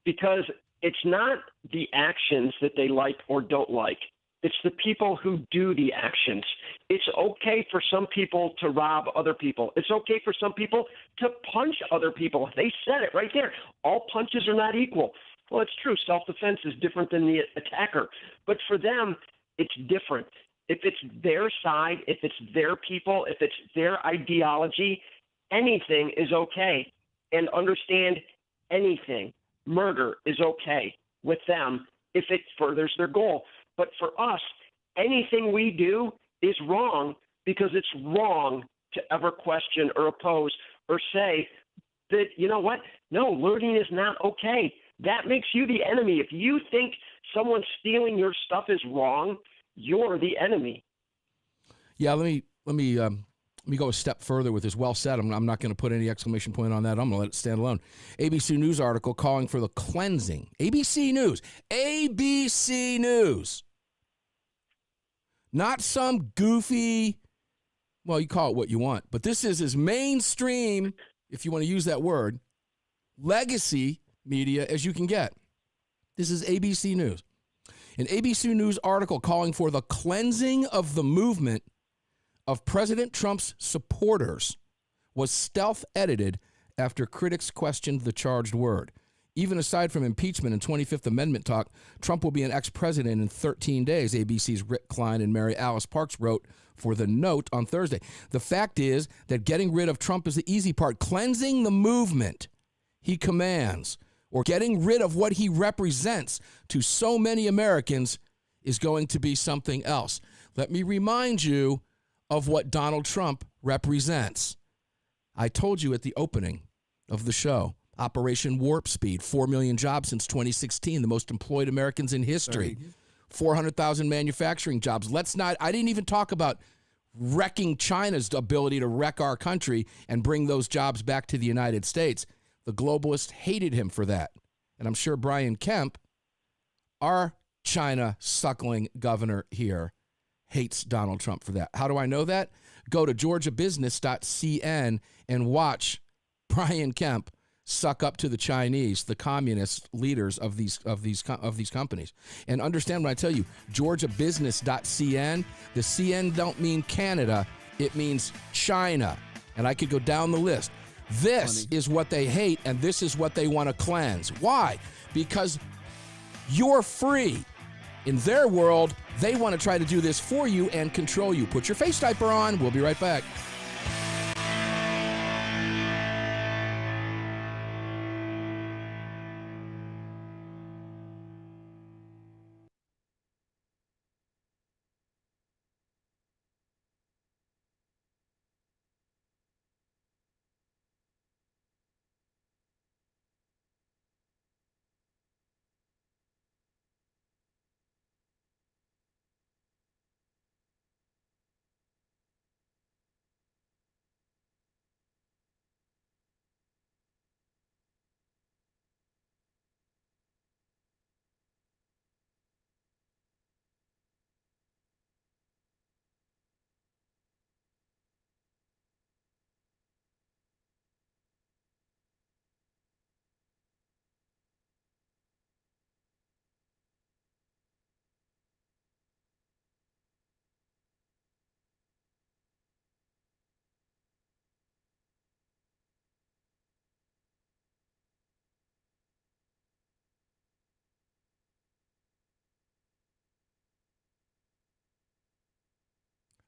because it's not the actions that they like or don't like. It's the people who do the actions. It's okay for some people to rob other people. It's okay for some people to punch other people. They said it right there. All punches are not equal. Well, it's true. Self-defense is different than the attacker. But for them, it's different. If it's their side, if it's their people, if it's their ideology, anything is okay. And understand, anything, murder is okay with them if it furthers their goal. But for us, anything we do is wrong, because it's wrong to ever question or oppose or say that, you know what, no, looting is not okay. That makes you the enemy. If you think someone stealing your stuff is wrong, you're the enemy. Yeah, let me go a step further with this. Well said. I'm not going to put any exclamation point on that. I'm going to let it stand alone. ABC News article calling for the cleansing. ABC News. ABC News. Not some goofy, well, you call it what you want, but this is as mainstream, if you want to use that word, legacy media as you can get. This is ABC News. An ABC News article calling for the cleansing of the movement of President Trump's supporters was stealth edited after critics questioned the charged word. Even aside from impeachment and 25th Amendment talk, Trump will be an ex-president in 13 days, ABC's Rick Klein and Mary Alice Parks wrote for The Note on Thursday. The fact is that getting rid of Trump is the easy part. Cleansing the movement he commands, or getting rid of what he represents to so many Americans, is going to be something else. Let me remind you of what Donald Trump represents. I told you at the opening of the show, Operation Warp Speed, 4 million jobs since 2016, the most employed Americans in history, 400,000 manufacturing jobs. I didn't even talk about wrecking China's ability to wreck our country and bring those jobs back to the United States. The globalists hated him for that. And I'm sure Brian Kemp, our China-suckling governor here, hates Donald Trump for that. How do I know that? Go to georgiabusiness.cn and watch Brian Kemp suck up to the Chinese, the communist leaders of these companies. And understand when I tell you, georgiabusiness.cn, the CN don't mean Canada, it means China. And I could go down the list. This is what they hate, and this is what they want to cleanse. Why? Because you're free. In their world, they want to try to do this for you and control you. Put your face diaper on. We'll be right back.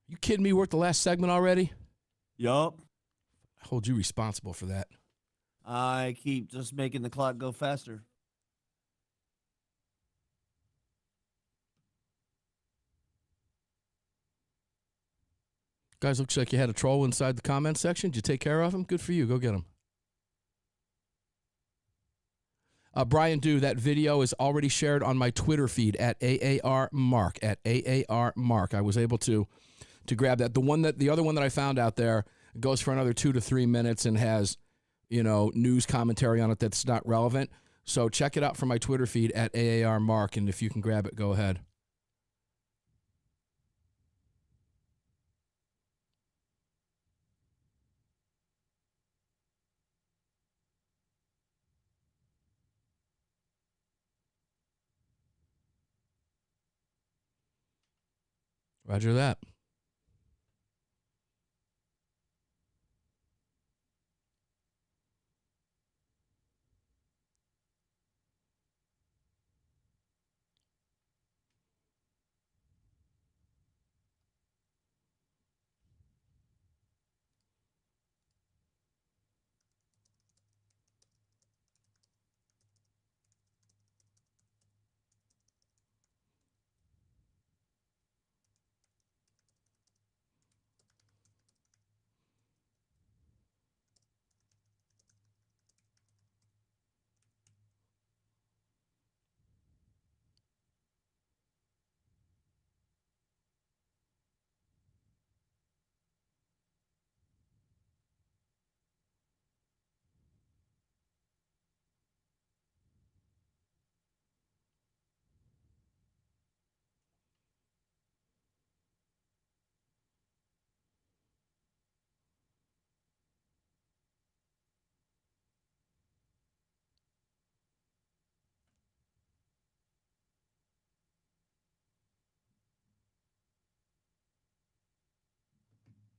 You kidding me? We're at the last segment already? Yup. I hold you responsible for that. I keep just making the clock go faster. Guys, looks like you had a troll inside the comment section. Did you take care of him? Good for you. Go get him. Brian Dew, that video is already shared on my Twitter feed at AAR Mark, at AAR Mark. I was able to grab that. The other one that I found out there goes for another 2 to 3 minutes and has, news commentary on it that's not relevant. So check it out from my Twitter feed at AAR Mark, and if you can grab it, go ahead. Roger that.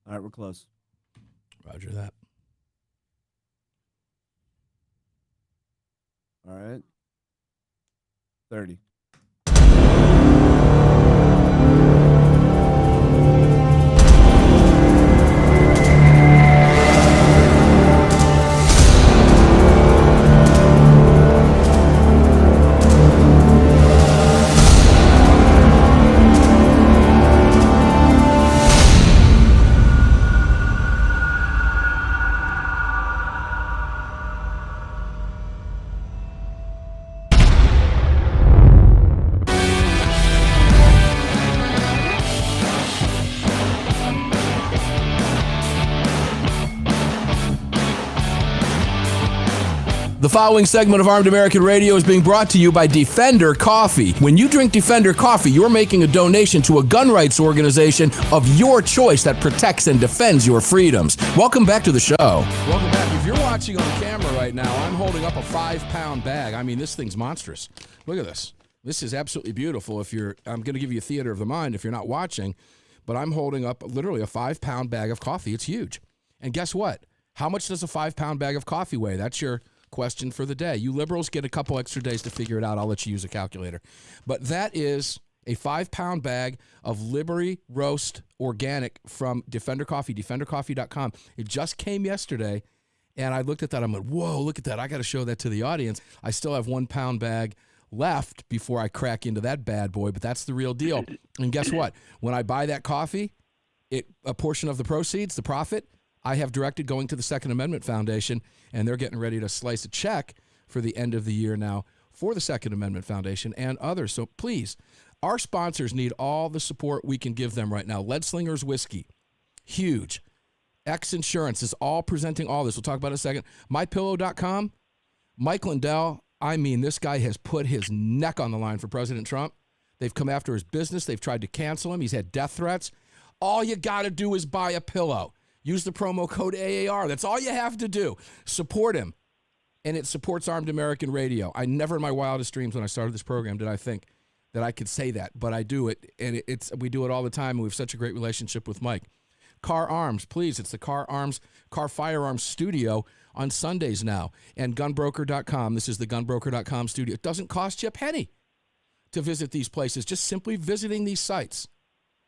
All right, we're close. Roger that. All right. 30. The following segment of Armed American Radio is being brought to you by Defender Coffee. When you drink Defender Coffee, you're making a donation to a gun rights organization of your choice that protects and defends your freedoms. Welcome back to the show. Welcome back. If you're watching on camera right now, I'm holding up a 5-pound bag. I mean, this thing's monstrous. Look at this. This is absolutely beautiful. I'm going to give you a theater of the mind if you're not watching, but I'm holding up literally a 5-pound bag of coffee. It's huge. And guess what? How much does a 5-pound bag of coffee weigh? That's your question for the day. You liberals get a couple extra days to figure it out. I'll let you use a calculator. But that is a 5-pound bag of Liberty Roast Organic from Defender Coffee, defendercoffee.com. It just came yesterday, and I looked at that. I'm like, whoa, look at that. I got to show that to the audience. I still have 1-pound bag left before I crack into that bad boy, but that's the real deal. And guess what? When I buy that coffee, a portion of the proceeds, the profit, I have directed going to the Second Amendment Foundation, and they're getting ready to slice a check for the end of the year now for the Second Amendment Foundation and others. So please, our sponsors need all the support we can give them right now. Leadslingers Whiskey, huge. X Insurance is all presenting all this. We'll talk about it in a second. MyPillow.com, Mike Lindell, I mean, this guy has put his neck on the line for President Trump. They've come after his business. They've tried to cancel him. He's had death threats. All you got to do is buy a pillow. Use the promo code AAR. That's all you have to do. Support him. And it supports Armed American Radio. I never in my wildest dreams when I started this program did I think that I could say that, but I do it. And we do it all the time. And we have such a great relationship with Mike. Car Arms, please. It's the Car Firearms Studio on Sundays now. And gunbroker.com. This is the gunbroker.com studio. It doesn't cost you a penny to visit these places. Just simply visiting these sites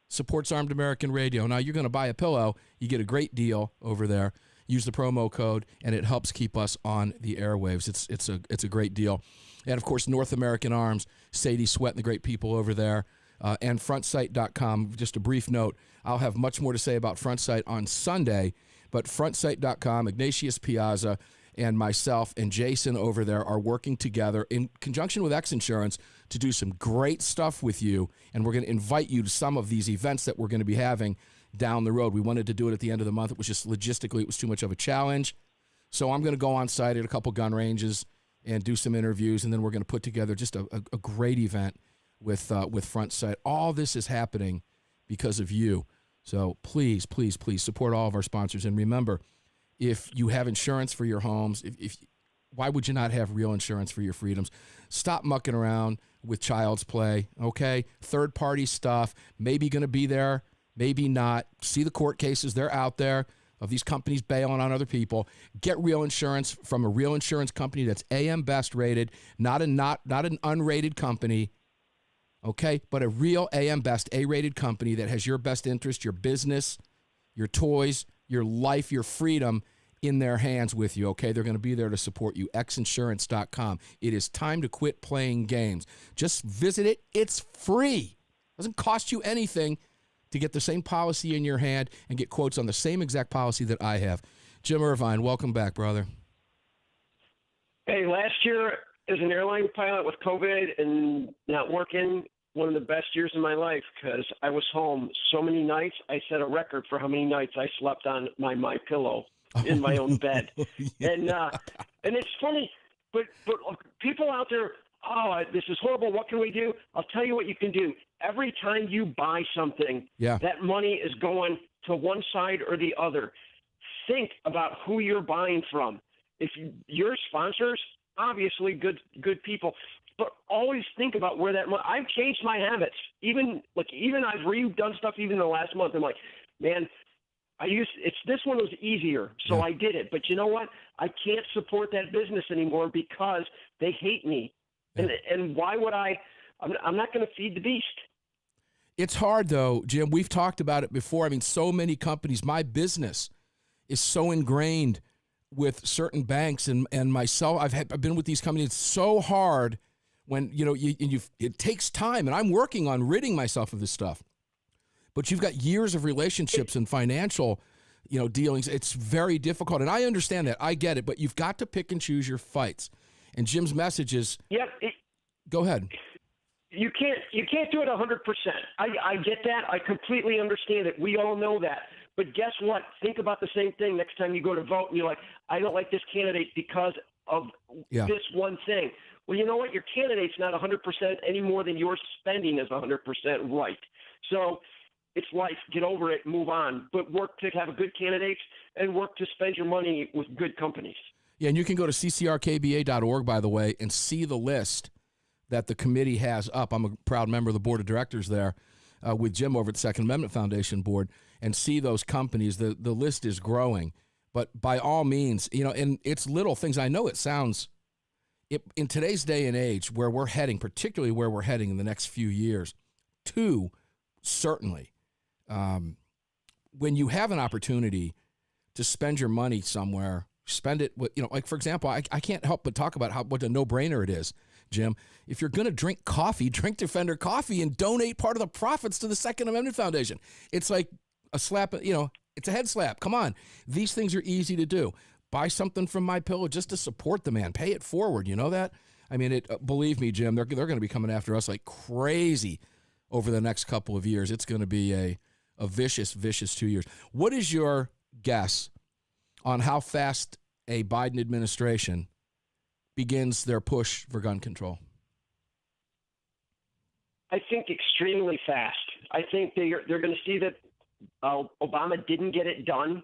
supports Armed American Radio. Now, you're going to buy a pillow. You get a great deal over there. Use the promo code, and it helps keep us on the airwaves. It's a great deal. And, of course, North American Arms, Sadie Sweat and the great people over there, and frontsight.com. Just a brief note, I'll have much more to say about FrontSight on Sunday, but frontsight.com, Ignatius Piazza, and myself and Jason over there are working together in conjunction with X Insurance to do some great stuff with you, and we're going to invite you to some of these events that we're going to be having down the road. We wanted to do it at the end of the month. It was just logistically, it was too much of a challenge. So I'm going to go on site at a couple gun ranges and do some interviews, and then we're going to put together just a great event with FrontSight. All this is happening because of you. So please, please, please support all of our sponsors. And remember, if you have insurance for your homes, if Why would you not have real insurance for your freedoms? Stop mucking around with child's play, okay? Third-party stuff, maybe going to be there, maybe not. See the court cases, they're out there, of these companies bailing on other people. Get real insurance from a real insurance company that's AM Best rated, not an unrated company, okay? But a real AM Best A-rated company that has your best interest, your business, your toys, your life, your freedom in their hands with you, okay? They're going to be there to support you. xinsurance.com. It is time to quit playing games. Just visit it. It's free. Doesn't cost you anything to get the same policy in your hand and get quotes on the same exact policy that I have. Jim Irvine, welcome back, brother. Hey, last year as an airline pilot with COVID and not working, one of the best years of my life because I was home so many nights. I set a record for how many nights I slept on my pillow in my own bed. Yeah. And it's funny, but people out there, this is horrible. What can we do? I'll tell you what you can do. Every time you buy something, that money is going to one side or the other. Think about who you're buying from. If your sponsors, obviously good people, but always think about where that money. I've changed my habits. Even I've redone stuff even in the last month. I'm like, man, this one was easier, so I did it. But you know what? I can't support that business anymore because they hate me. Yeah. And why would I? I'm not going to feed the beast. It's hard, though, Jim. We've talked about it before. I mean, so many companies, my business is so ingrained with certain banks and myself. I've been with these companies. It's so hard when, it takes time, and I'm working on ridding myself of this stuff. But you've got years of relationships and financial, dealings. It's very difficult, and I understand that. I get it, but you've got to pick and choose your fights. And Jim's message is, go ahead. You can't do it 100%. I get that. I completely understand it. We all know that. But guess what? Think about the same thing next time you go to vote and you're like, I don't like this candidate because of this one thing. Well, you know what? Your candidate's not 100% any more than your spending is 100% right. So it's life. Get over it. Move on. But work to have a good candidates and work to spend your money with good companies. Yeah, and you can go to ccrkba.org, by the way, and see the list that the committee has up. I'm a proud member of the board of directors there with Jim over at the Second Amendment Foundation board, and see those companies. The list is growing. But by all means, and it's little things. I know it sounds, in today's day and age where we're heading, particularly where we're heading in the next few years, certainly, when you have an opportunity to spend your money somewhere, spend it with, like, for example, I can't help but talk about what a no-brainer it is, Jim. If you're going to drink coffee, drink Defender coffee and donate part of the profits to the Second Amendment Foundation. It's like a slap, it's a head slap. Come on. These things are easy to do. Buy something from MyPillow just to support the man. Pay it forward. You know that? I mean, believe me, Jim, they're going to be coming after us like crazy over the next couple of years. It's going to be a vicious 2 years. What is your guess on how fast a Biden administration begins their push for gun control? I think extremely fast. I think they're going to see that Obama didn't get it done,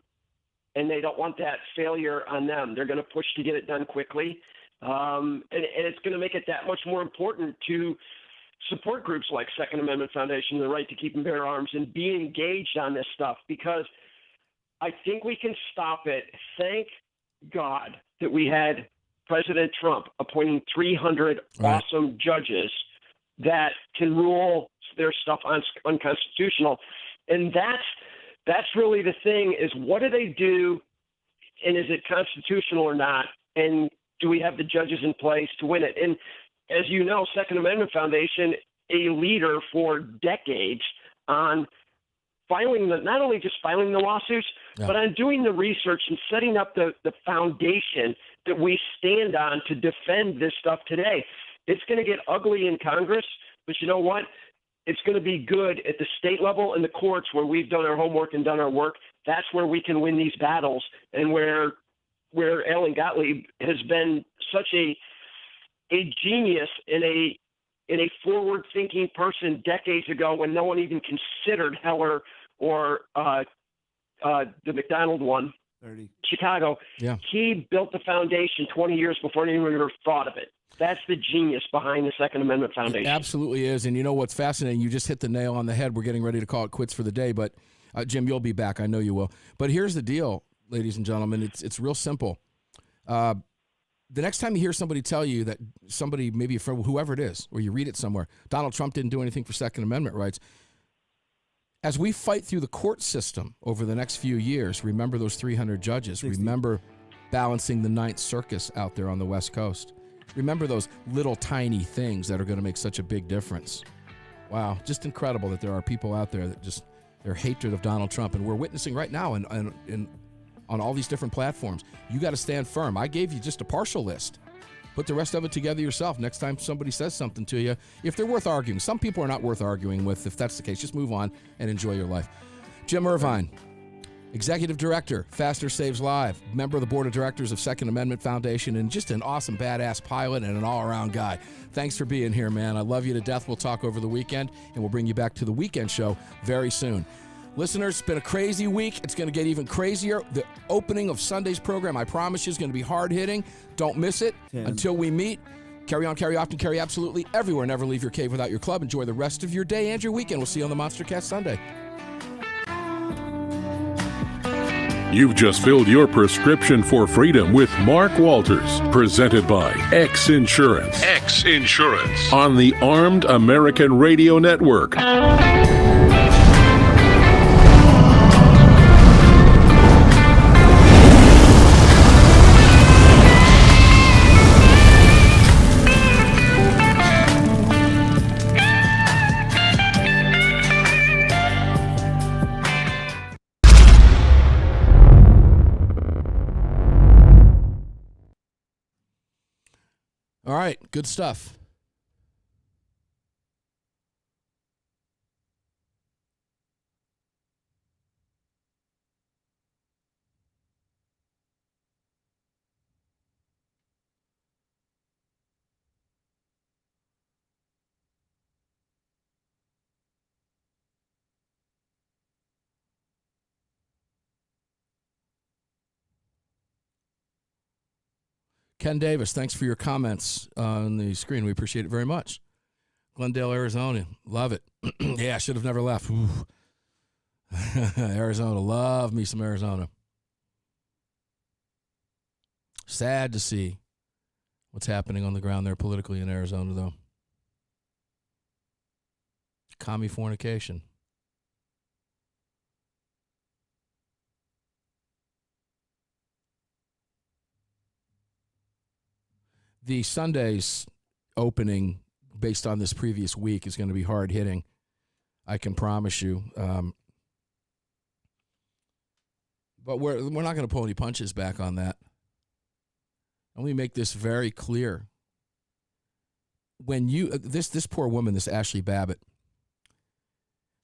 and they don't want that failure on them. They're going to push to get it done quickly, and it's going to make it that much more important to support groups like Second Amendment Foundation, the right to keep and bear arms, and be engaged on this stuff, because I think we can stop it. Thank God that we had President Trump appointing 300 awesome judges that can rule their stuff unconstitutional. And that's really the thing, is what do they do, and is it constitutional or not? And do we have the judges in place to win it? And as you know, Second Amendment Foundation, a leader for decades on not only just filing the lawsuits, but on doing the research and setting up the foundation that we stand on to defend this stuff today. It's going to get ugly in Congress, but you know what? It's going to be good at the state level and the courts where we've done our homework and done our work. That's where we can win these battles, and where Alan Gottlieb has been such a genius and a forward-thinking person decades ago when no one even considered Heller or the McDonald one. Chicago. Yeah. He built the foundation 20 years before anyone ever thought of it. That's the genius behind the Second Amendment Foundation. It absolutely is. And you know what's fascinating? You just hit the nail on the head. We're getting ready to call it quits for the day. But, Jim, you'll be back. I know you will. But here's the deal, ladies and gentlemen. It's real simple. The next time you hear somebody tell you that somebody, maybe from whoever it is, or you read it somewhere, Donald Trump didn't do anything for Second Amendment rights. As we fight through the court system over the next few years, remember those 300 judges. 60. Remember balancing the Ninth Circus out there on the West Coast. Remember those little tiny things that are going to make such a big difference. Wow, just incredible that there are people out there that just, their hatred of Donald Trump, and we're witnessing right now on all these different platforms. You got to stand firm. I gave you just a partial list. Put the rest of it together yourself. Next time somebody says something to you, if they're worth arguing. Some people are not worth arguing with. If that's the case, just move on and enjoy your life. Jim Irvine, Executive Director, Faster Saves Live, member of the Board of Directors of Second Amendment Foundation, and just an awesome, badass pilot and an all-around guy. Thanks for being here, man. I love you to death. We'll talk over the weekend, and we'll bring you back to the weekend show very soon. Listeners, it's been a crazy week. It's going to get even crazier. The opening of Sunday's program, I promise you, is going to be hard-hitting. Don't miss it. 10. Until we meet, carry on, carry often, carry absolutely everywhere. Never leave your cave without your club. Enjoy the rest of your day and your weekend. We'll see you on the MonsterCast Sunday. You've just filled your prescription for freedom with Mark Walters, presented by X Insurance. X Insurance on the Armed American Radio Network. All right, good stuff. Ken Davis, thanks for your comments on the screen. We appreciate it very much. Glendale, Arizona. Love it. Yeah, I should have never left. Arizona. Love me some Arizona. Sad to see what's happening on the ground there politically in Arizona, though. Commie fornication. The Sunday's opening, based on this previous week, is going to be hard hitting. I can promise you. But we're not going to pull any punches back on that. Let me make this very clear. When you this poor woman, this Ashley Babbitt.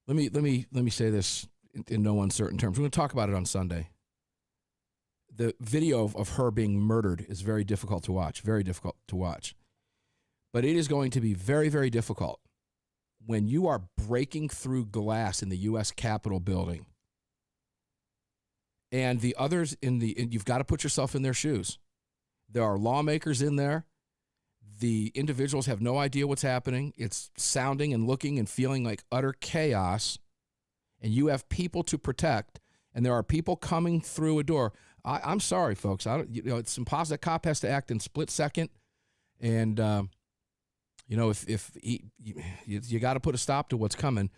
Let me say this in no uncertain terms. We're going to talk about it on Sunday. The video of her being murdered is very difficult to watch, very difficult to watch. But it is going to be very, very difficult when you are breaking through glass in the U.S. Capitol building and the others and you've got to put yourself in their shoes. There are lawmakers in there. The individuals have no idea what's happening. It's sounding and looking and feeling like utter chaos. And you have people to protect, and there are people coming through a door. I'm sorry, folks. It's impossible. That cop has to act in split second, and you got to put a stop to what's coming.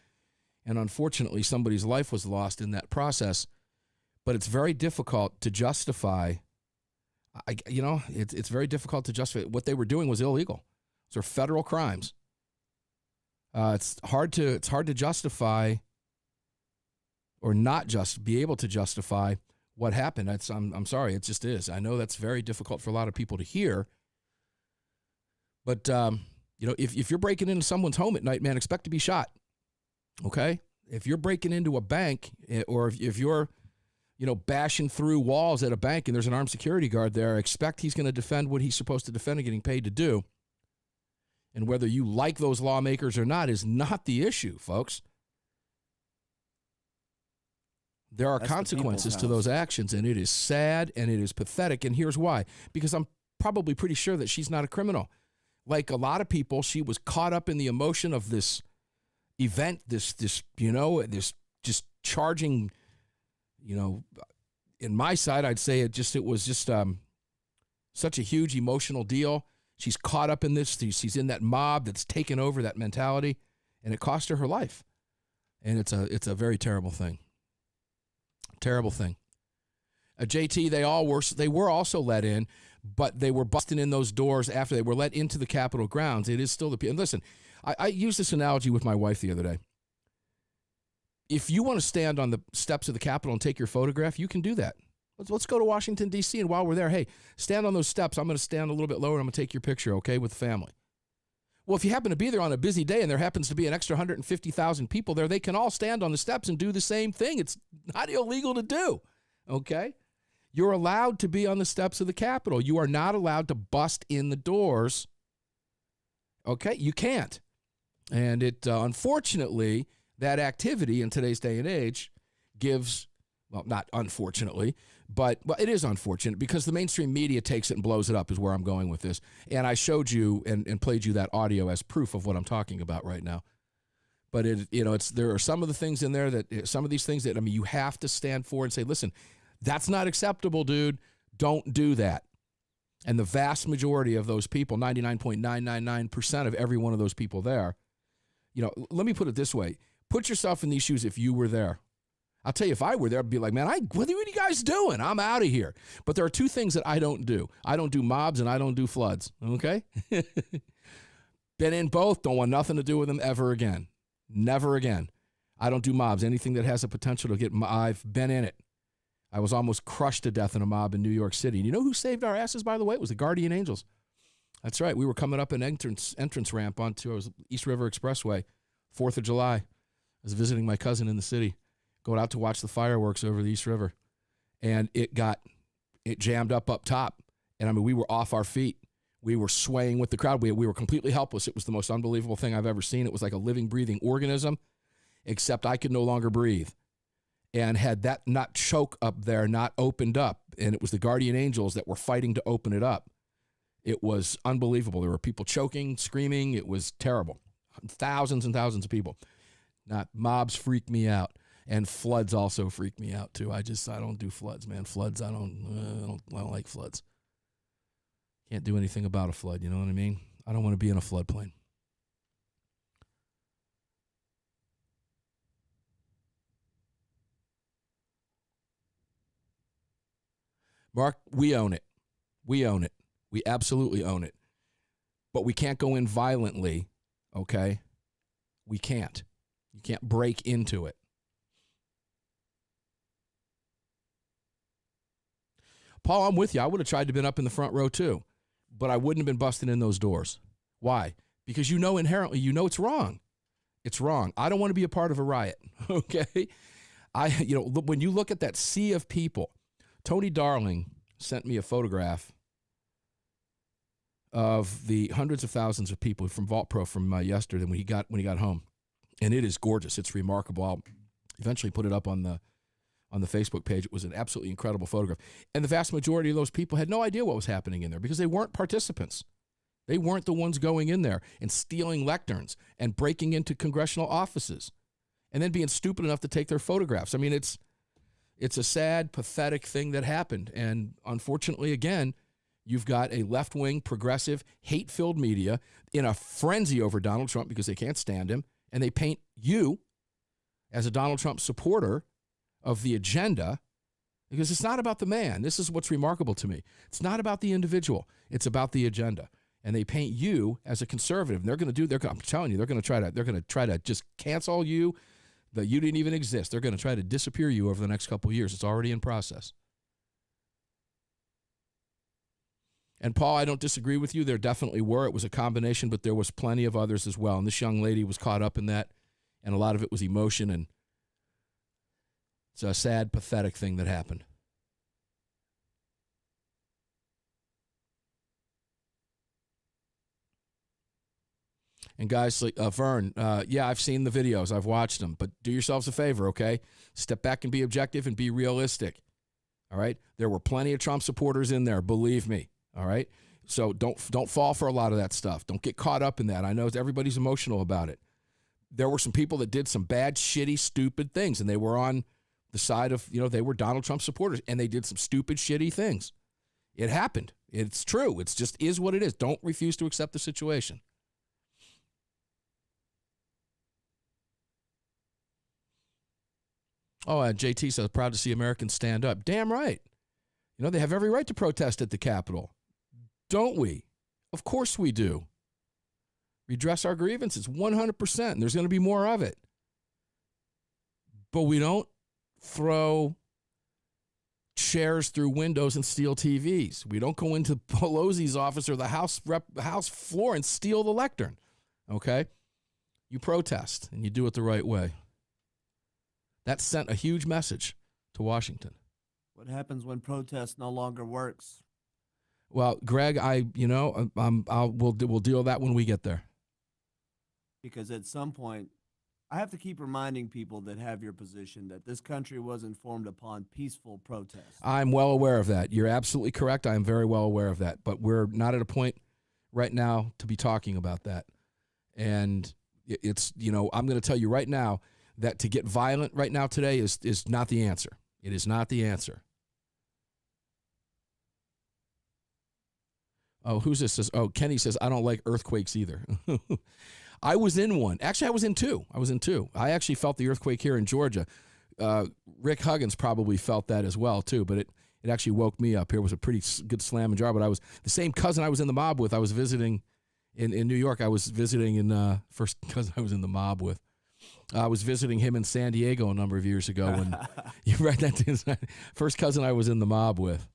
And unfortunately, somebody's life was lost in that process. But it's very difficult to justify. It's very difficult to justify. What they were doing was illegal. Those are federal crimes. It's hard to justify, or not just be able to justify what happened. I'm sorry, it just is. I know that's very difficult for a lot of people to hear. But if you're breaking into someone's home at night, man, expect to be shot. Okay? If you're breaking into a bank, or if you're bashing through walls at a bank and there's an armed security guard there, expect he's going to defend what he's supposed to defend and getting paid to do. And whether you like those lawmakers or not is not the issue, folks. There are That's the consequences people's to those house. actions, and it is sad and it is pathetic. And here's why. Because I'm probably pretty sure that she's not a criminal. Like a lot of people, she was caught up in the emotion of this event, this just charging, in my side, I'd say it was just such a huge emotional deal. She's caught up in this. She's in that mob that's taken over that mentality, and it cost her life. And it's a very terrible thing. Terrible thing. JT, they were also let in, but they were busting in those doors after they were let into the Capitol grounds. It is still and listen, I used this analogy with my wife the other day. If you want to stand on the steps of the Capitol and take your photograph, you can do that. Let's go to Washington, D.C., and while we're there, hey, stand on those steps. I'm going to stand a little bit lower, and I'm going to take your picture, okay, with the family. Well, if you happen to be there on a busy day and there happens to be an extra 150,000 people there, they can all stand on the steps and do the same thing. It's not illegal to do, okay? You're allowed to be on the steps of the Capitol. You are not allowed to bust in the doors, okay? You can't. And it, unfortunately, that activity in today's day and age gives, well, not unfortunately, but it is unfortunate because the mainstream media takes it and blows it up is where I'm going with this. And I showed you and played you that audio as proof of what I'm talking about right now. But there are some of the things in there some of these things that, you have to stand for and say, listen, that's not acceptable, dude. Don't do that. And the vast majority of those people, 99.999% of every one of those people there, let me put it this way. Put yourself in these shoes if you were there. I'll tell you, if I were there, I'd be like, man, what are you guys doing? I'm out of here. But there are two things that I don't do. I don't do mobs and I don't do floods, okay? Been in both. Don't want nothing to do with them ever again. Never again. I don't do mobs. Anything that has a potential to I've been in it. I was almost crushed to death in a mob in New York City. And you know who saved our asses, by the way? It was the Guardian Angels. That's right. We were coming up an entrance ramp onto East River Expressway, 4th of July. I was visiting my cousin in the city, going out to watch the fireworks over the East River. And it jammed up top. And we were off our feet. We were swaying with the crowd. We were completely helpless. It was the most unbelievable thing I've ever seen. It was like a living, breathing organism, except I could no longer breathe. And had that not choke up there not opened up, and it was the Guardian Angels that were fighting to open it up, it was unbelievable. There were people choking, screaming. It was terrible. Thousands and thousands of people. Mobs freak me out, and floods also freak me out too. I don't do floods, man. Floods, I don't like floods. Can't do anything about a flood, you know what I mean? I don't want to be in a floodplain. Mark, we own it. We own it. We absolutely own it. But we can't go in violently, okay? We can't. You can't break into it. Paul, I'm with you. I would have tried to been up in the front row too, but I wouldn't have been busting in those doors. Why? Because inherently, it's wrong. It's wrong. I don't want to be a part of a riot, okay? When you look at that sea of people, Tony Darling sent me a photograph of the hundreds of thousands of people from Vault Pro from yesterday when he got home, and it is gorgeous. It's remarkable. I'll eventually put it up on the Facebook page. It was an absolutely incredible photograph, and the vast majority of those people had no idea what was happening in there because they weren't participants. They weren't the ones going in there and stealing lecterns and breaking into congressional offices, and then being stupid enough to take their photographs. I mean, it's a sad, pathetic thing that happened. And unfortunately, again, you've got a left-wing, progressive, hate-filled media in a frenzy over Donald Trump because they can't stand him. And they paint you as a Donald Trump supporter of the agenda because it's not about the man. This is what's remarkable to me. It's not about the individual. It's about the agenda. And they paint you as a conservative. And I'm telling you, they're going to try to just cancel you, that you didn't even exist. They're going to try to disappear you over the next couple of years. It's already in process. And Paul, I don't disagree with you. There definitely were. It was a combination, but there was plenty of others as well. And this young lady was caught up in that, and a lot of it was emotion, and it's a sad, pathetic thing that happened. And guys like Vern, yeah, I've seen the videos. I've watched them. But do yourselves a favor, okay? Step back and be objective and be realistic. All right? There were plenty of Trump supporters in there, believe me. All right? So don't fall for a lot of that stuff. Don't get caught up in that. I know everybody's emotional about it. There were some people that did some bad, shitty, stupid things, and they were on the side of, they were Donald Trump supporters, and they did some stupid, shitty things. It happened. It's true. It's just is what it is. Don't refuse to accept the situation. Oh, JT says, proud to see Americans stand up. Damn right. They have every right to protest at the Capitol. Don't we? Of course we do. Redress our grievances, 100%. And there's going to be more of it. But we don't throw chairs through windows and steal TVs. We don't go into Pelosi's office or the House floor and steal the lectern. Okay? You protest, and you do it the right way. That sent a huge message to Washington. What happens when protest no longer works? Well, Greg, we'll deal with that when we get there. Because at some point, I have to keep reminding people that have your position that this country wasn't formed upon peaceful protest. I'm well aware of that. You're absolutely correct. I am very well aware of that. But we're not at a point right now to be talking about that. And it's, I'm going to tell you right now that to get violent right now today is not the answer. It is not the answer. Oh, who's this? Kenny says, I don't like earthquakes either. I was in one. Actually, I was in two. I actually felt the earthquake here in Georgia. Rick Huggins probably felt that as well, too, but it actually woke me up. Here was a pretty good slam and jar, but I was the same cousin I was in the mob with. I was visiting in New York. I was visiting in first cousin I was in the mob with. I was visiting him in San Diego a number of years ago. When you read that, first cousin I was in the mob with.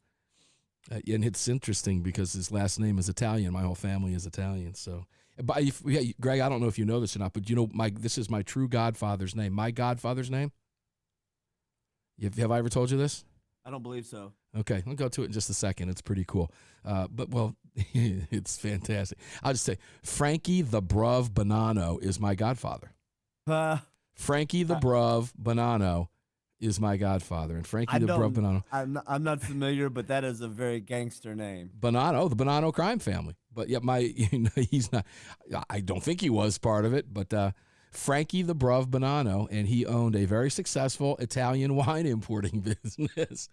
And it's interesting because his last name is Italian. My whole family is Italian. So, but Greg, I don't know if you know this or not, but this is my true godfather's name. My godfather's name. Have I ever told you this? I don't believe so. Okay, I'll go to it in just a second. It's pretty cool. It's fantastic. I'll just say Frankie the Bruv Bonanno is my godfather. Frankie the Bruv Bonanno is my godfather, and Frankie the Bruv Bonanno. I'm not familiar, but that is a very gangster name. Bonanno, the Bonanno crime family. But yeah, he's not. I don't think he was part of it, but Frankie the Bruv Bonanno, and he owned a very successful Italian wine importing business.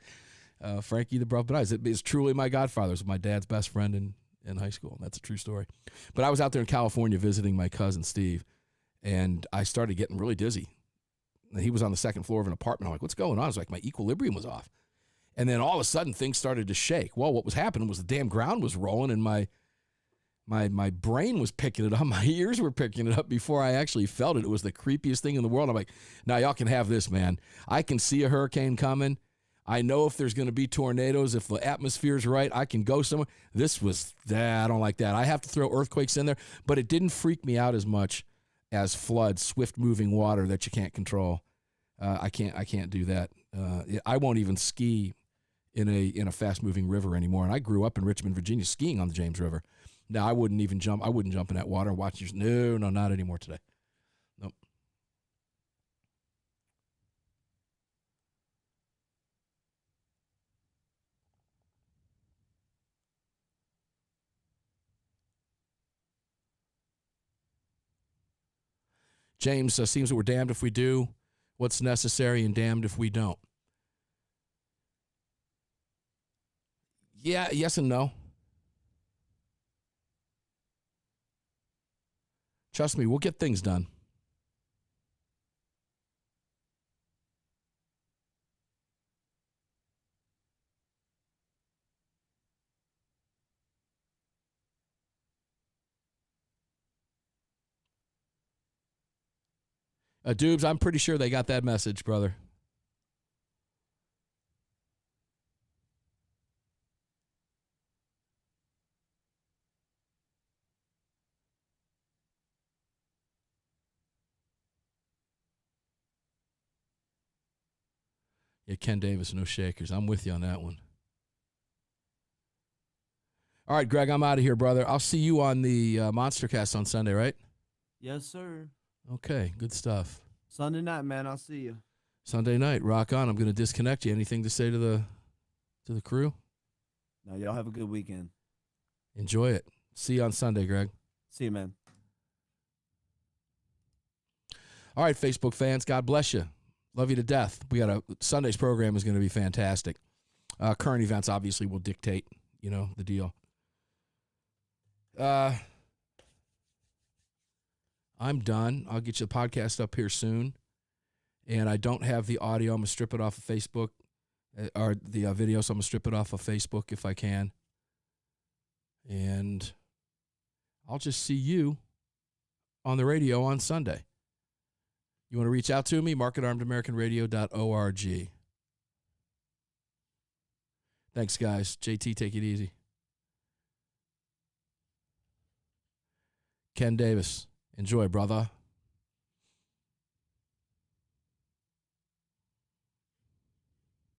Frankie the Bruv Bonanno is truly my godfather. He was my dad's best friend in high school. That's a true story. But I was out there in California visiting my cousin Steve, and I started getting really dizzy. And he was on the second floor of an apartment. I'm like, what's going on? I was like, my equilibrium was off. And then all of a sudden, things started to shake. Well, what was happening was the damn ground was rolling, and my brain was picking it up. My ears were picking it up before I actually felt it. It was the creepiest thing in the world. I'm like, now y'all can have this, man. I can see a hurricane coming. I know if there's going to be tornadoes, if the atmosphere's right, I can go somewhere. This was, I don't like that. I have to throw earthquakes in there, but it didn't freak me out as much as floods, swift-moving water that you can't control. I can't do that. I won't even ski in a fast-moving river anymore. And I grew up in Richmond, Virginia, skiing on the James River. Now I wouldn't even jump. I wouldn't jump in that water and watch you. No, not anymore today. Nope. James seems that we're damned if we do what's necessary and damned if we don't. Yeah, yes and no. Trust me, we'll get things done. Dubes, I'm pretty sure they got that message, brother. Yeah, Ken Davis, no shakers. I'm with you on that one. All right, Greg, I'm out of here, brother. I'll see you on the Monster Cast on Sunday, right? Yes, sir. Okay, good stuff. Sunday night, man. I'll see you. Sunday night, rock on. I'm going to disconnect you. Anything to say to the crew? No, y'all have a good weekend. Enjoy it. See you on Sunday, Greg. See you, man. All right, Facebook fans, God bless you. Love you to death. Sunday's program is going to be fantastic. Current events obviously will dictate, the deal. I'm done. I'll get you the podcast up here soon. And I don't have the audio. I'm going to strip it off of Facebook, or the video, so I'm going to strip it off of Facebook if I can. And I'll just see you on the radio on Sunday. You want to reach out to me? mark@armedamericanradio.org. Thanks, guys. JT, take it easy. Ken Davis, enjoy, brother.